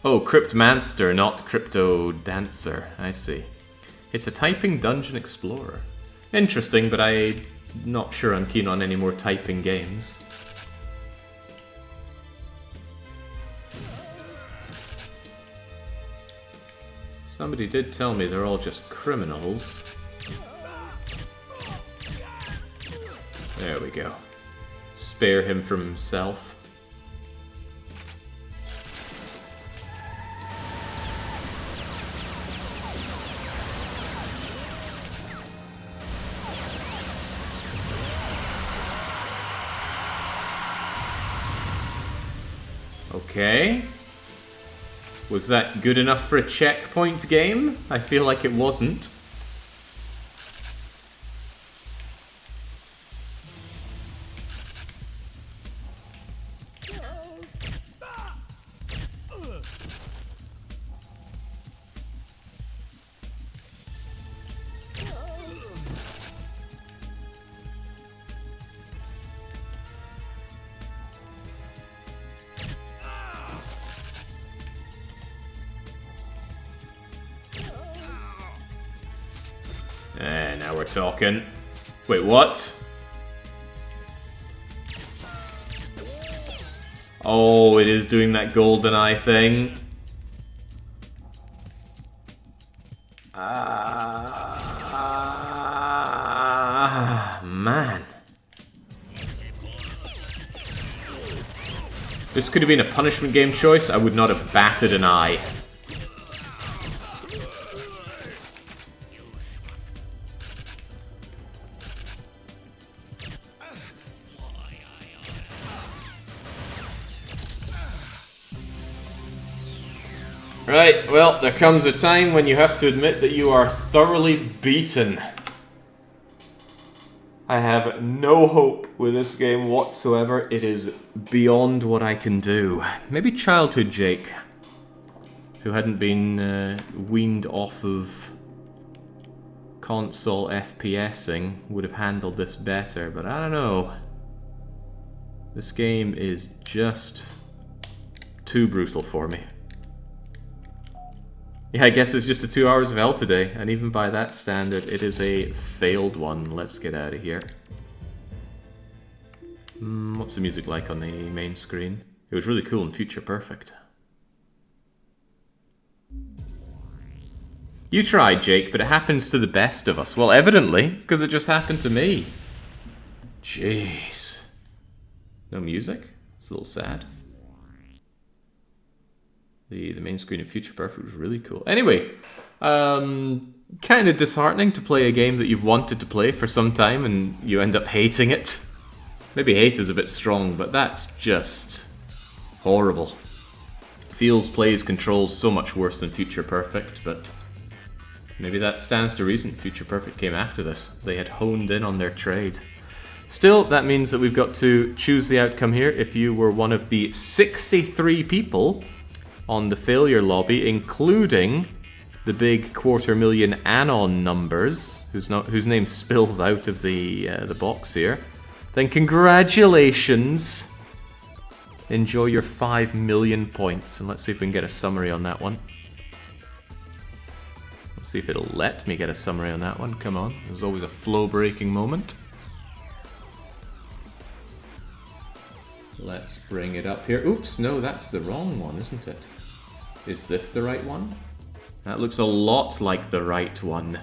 Oh, Cryptmanster, not Crypto Dancer. I see. It's a typing dungeon explorer. Interesting, but I'm not sure I'm keen on any more typing games. Somebody did tell me they're all just criminals. There we go. Spare him from himself. Okay. Was that good enough for a checkpoint game? I feel like it wasn't. Now we're talking. Wait, what? Oh, it is doing that golden eye thing. Man. This could have been a punishment game choice. I would not have batted an eye. Right, well, there comes a time when you have to admit that you are thoroughly beaten. I have no hope with this game whatsoever. It is beyond what I can do. Maybe childhood Jake, who hadn't been weaned off of console FPSing, would have handled this better, but I don't know. This game is just too brutal for me. Yeah, I guess it's just the 2 hours of hell today, and even by that standard, it is a failed one. Let's get out of here. What's the music like on the main screen? It was really cool in Future Perfect. You tried, Jake, but it happens to the best of us. Well, evidently, because it just happened to me. Jeez. No music? It's a little sad. The main screen of Future Perfect was really cool. Anyway, kind of disheartening to play a game that you've wanted to play for some time and you end up hating it. Maybe hate is a bit strong, but that's just horrible. feels, plays, controls so much worse than Future Perfect, but maybe that stands to reason. Future Perfect came after this. They had honed in on their trade. Still, that means that we've got to choose the outcome here. If you were one of the 63 people on the failure lobby, including the big 250,000 Anon numbers, whose name spills out of the box here, then congratulations! Enjoy your 5 million points, and let's see if we can get a summary on that one. Let's see if it'll let me get a summary on that one. Come on, there's always a flow-breaking moment. Let's bring it up here. Oops, no, that's the wrong one, isn't it? Is this the right one? That looks a lot like the right one.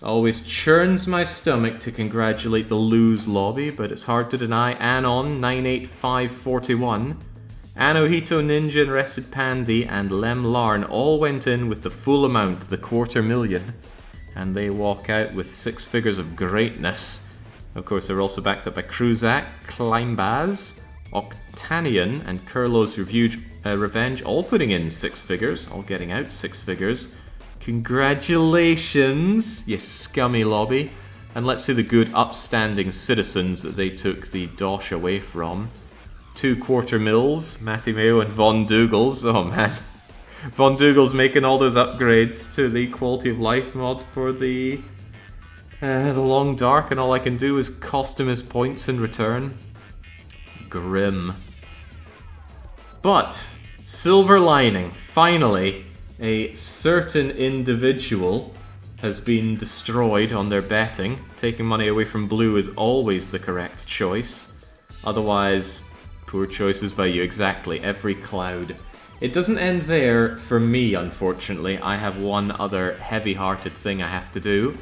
Always churns my stomach to congratulate the lose lobby, but it's hard to deny. Anon 98541, Anohito Ninja and Rested Pandy, and Lem Larn all went in with the full amount, the 250,000, and they walk out with 6 figures of greatness. Of course, they're also backed up by Kruzak, Kleimbaz, Octanian, and Kurlo's Revenge, all putting in 6 figures, all getting out 6 figures. Congratulations, you scummy lobby. And let's see the good upstanding citizens that they took the dosh away from. 2 quarter mils, Matty Mayo and Von Dougals. Oh man. Von Dougals making all those upgrades to the quality of life mod for the Long Dark, and all I can do is cost him his points in return. Grim. But, silver lining, finally, a certain individual has been destroyed on their betting. Taking money away from blue is always the correct choice. Otherwise, poor choices by you, exactly, every cloud. It doesn't end there for me, unfortunately. I have one other heavy-hearted thing I have to do.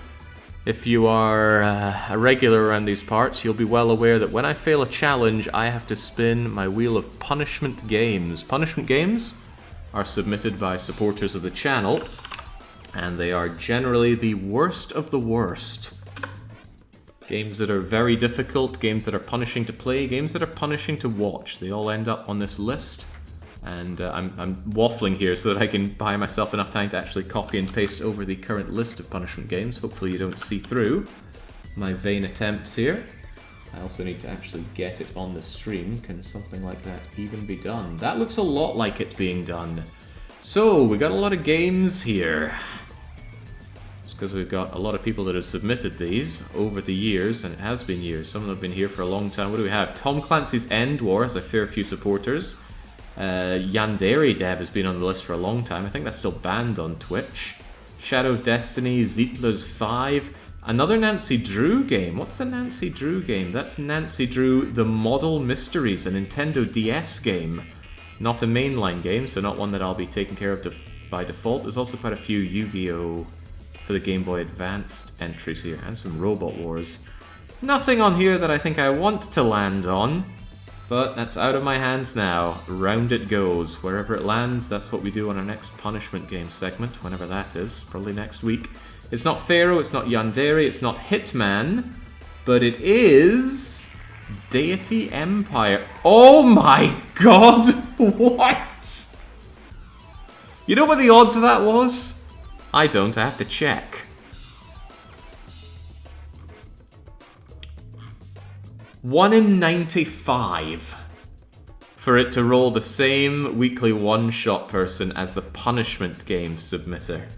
If you are a regular around these parts, you'll be well aware that when I fail a challenge, I have to spin my wheel of punishment games. Punishment games are submitted by supporters of the channel, and they are generally the worst of the worst. Games that are very difficult, games that are punishing to play, games that are punishing to watch. They all end up on this list. And I'm waffling here so that I can buy myself enough time to actually copy and paste over the current list of punishment games. Hopefully you don't see through my vain attempts here. I also need to actually get it on the stream. Can something like that even be done? That looks a lot like it being done. So, we got a lot of games here. It's because we've got a lot of people that have submitted these over the years, and it has been years. Some of them have been here for a long time. What do we have? Tom Clancy's End War has a fair few supporters. Yandere Dev has been on the list for a long time. I think that's still banned on Twitch. Shadow Destiny, Zietler's 5. Another Nancy Drew game. What's the Nancy Drew game? That's Nancy Drew The Model Mysteries, a Nintendo DS game. Not a mainline game, so not one that I'll be taking care of by default. There's also quite a few Yu-Gi-Oh! For the Game Boy Advanced entries here, and some Robot Wars. Nothing on here that I think I want to land on. But that's out of my hands now. Round it goes. Wherever it lands, that's what we do on our next punishment game segment, whenever that is. Probably next week. It's not Pharaoh, it's not Yandere, it's not Hitman, but it is Deity Empire. Oh my god! What? You know what the odds of that was? I don't, I have to check. One in 95 for it to roll the same weekly one-shot person as the punishment game submitter.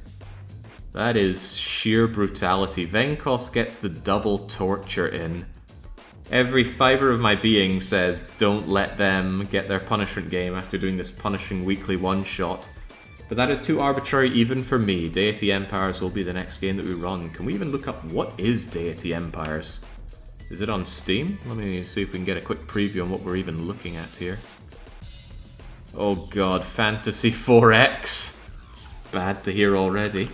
That is sheer brutality. Venkos gets the double torture in. Every fibre of my being says, don't let them get their punishment game after doing this punishing weekly one-shot. But that is too arbitrary even for me. Deity Empires will be the next game that we run. Can we even look up what is Deity Empires? Is it on Steam? Let me see if we can get a quick preview on what we're even looking at here. Oh god, Fantasy 4X. It's bad to hear already.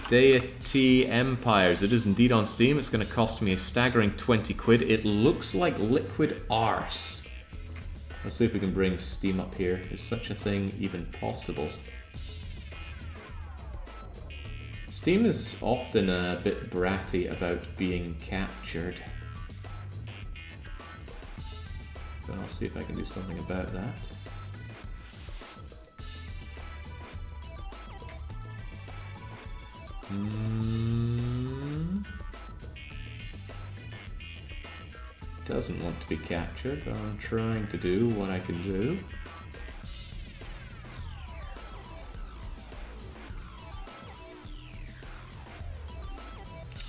Deity Empires. It is indeed on Steam. It's going to cost me a staggering 20 quid. It looks like liquid arse. Let's see if we can bring Steam up here. Is such a thing even possible? Steam is often a bit bratty about being captured. But I'll see if I can do something about that. Doesn't want to be captured, but I'm trying to do what I can do.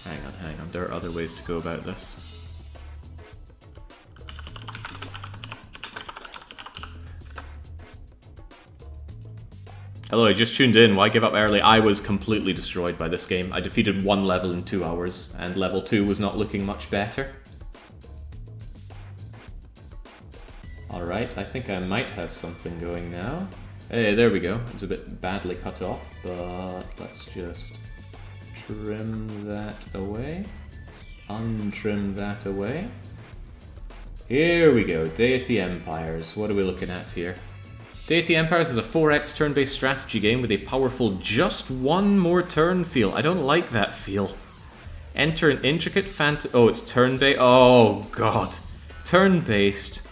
Hang on, there are other ways to go about this. Hello, I just tuned in. Why give up early? I was completely destroyed by this game. I defeated one level in 2 hours, and level 2 was not looking much better. Alright, I think I might have something going now. Hey, there we go. It was a bit badly cut off, but let's just trim that away. Untrim that away. Here we go. Deity Empires. What are we looking at here? Deity Empires is a 4x turn-based strategy game with a powerful just one more turn feel. I don't like that feel. Enter an intricate oh, it's turn-based. Oh, God. Turn-based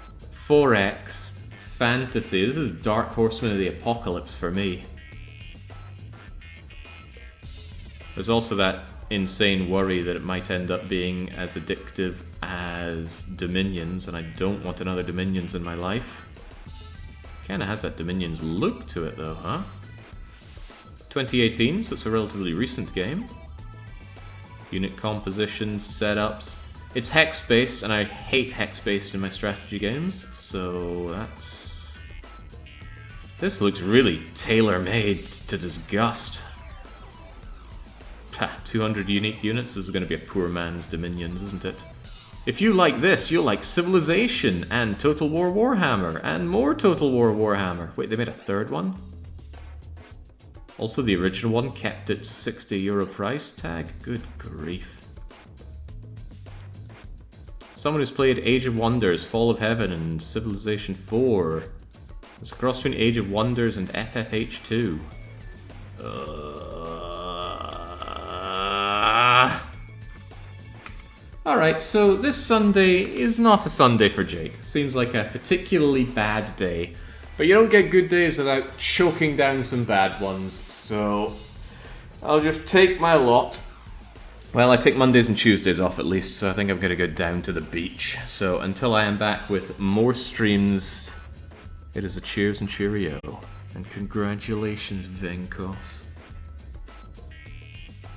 4x fantasy. This is Dark Horseman of the Apocalypse for me. There's also that insane worry that it might end up being as addictive as Dominions, and I don't want another Dominions in my life. Kinda has that Dominions look to it though, huh? 2018, so it's a relatively recent game. Unit compositions, setups. It's hex-based, and I hate hex-based in my strategy games, so that's... This looks really tailor-made to disgust. 200 unique units, this is going to be a poor man's Dominions, isn't it? If you like this, you'll like Civilization, and Total War Warhammer, and more Total War Warhammer. Wait, they made a third one? Also, the original one kept its €60 price tag? Good grief. Someone who's played Age of Wonders, Fall of Heaven, and Civilization 4. It's a cross between Age of Wonders and FFH2. Alright, so this Sunday is not a Sunday for Jake. Seems like a particularly bad day. But you don't get good days without choking down some bad ones, so I'll just take my lot. Well, I take Mondays and Tuesdays off at least, so I think I'm going to go down to the beach. So until I am back with more streams, it is a cheers and cheerio. And congratulations, Venkov.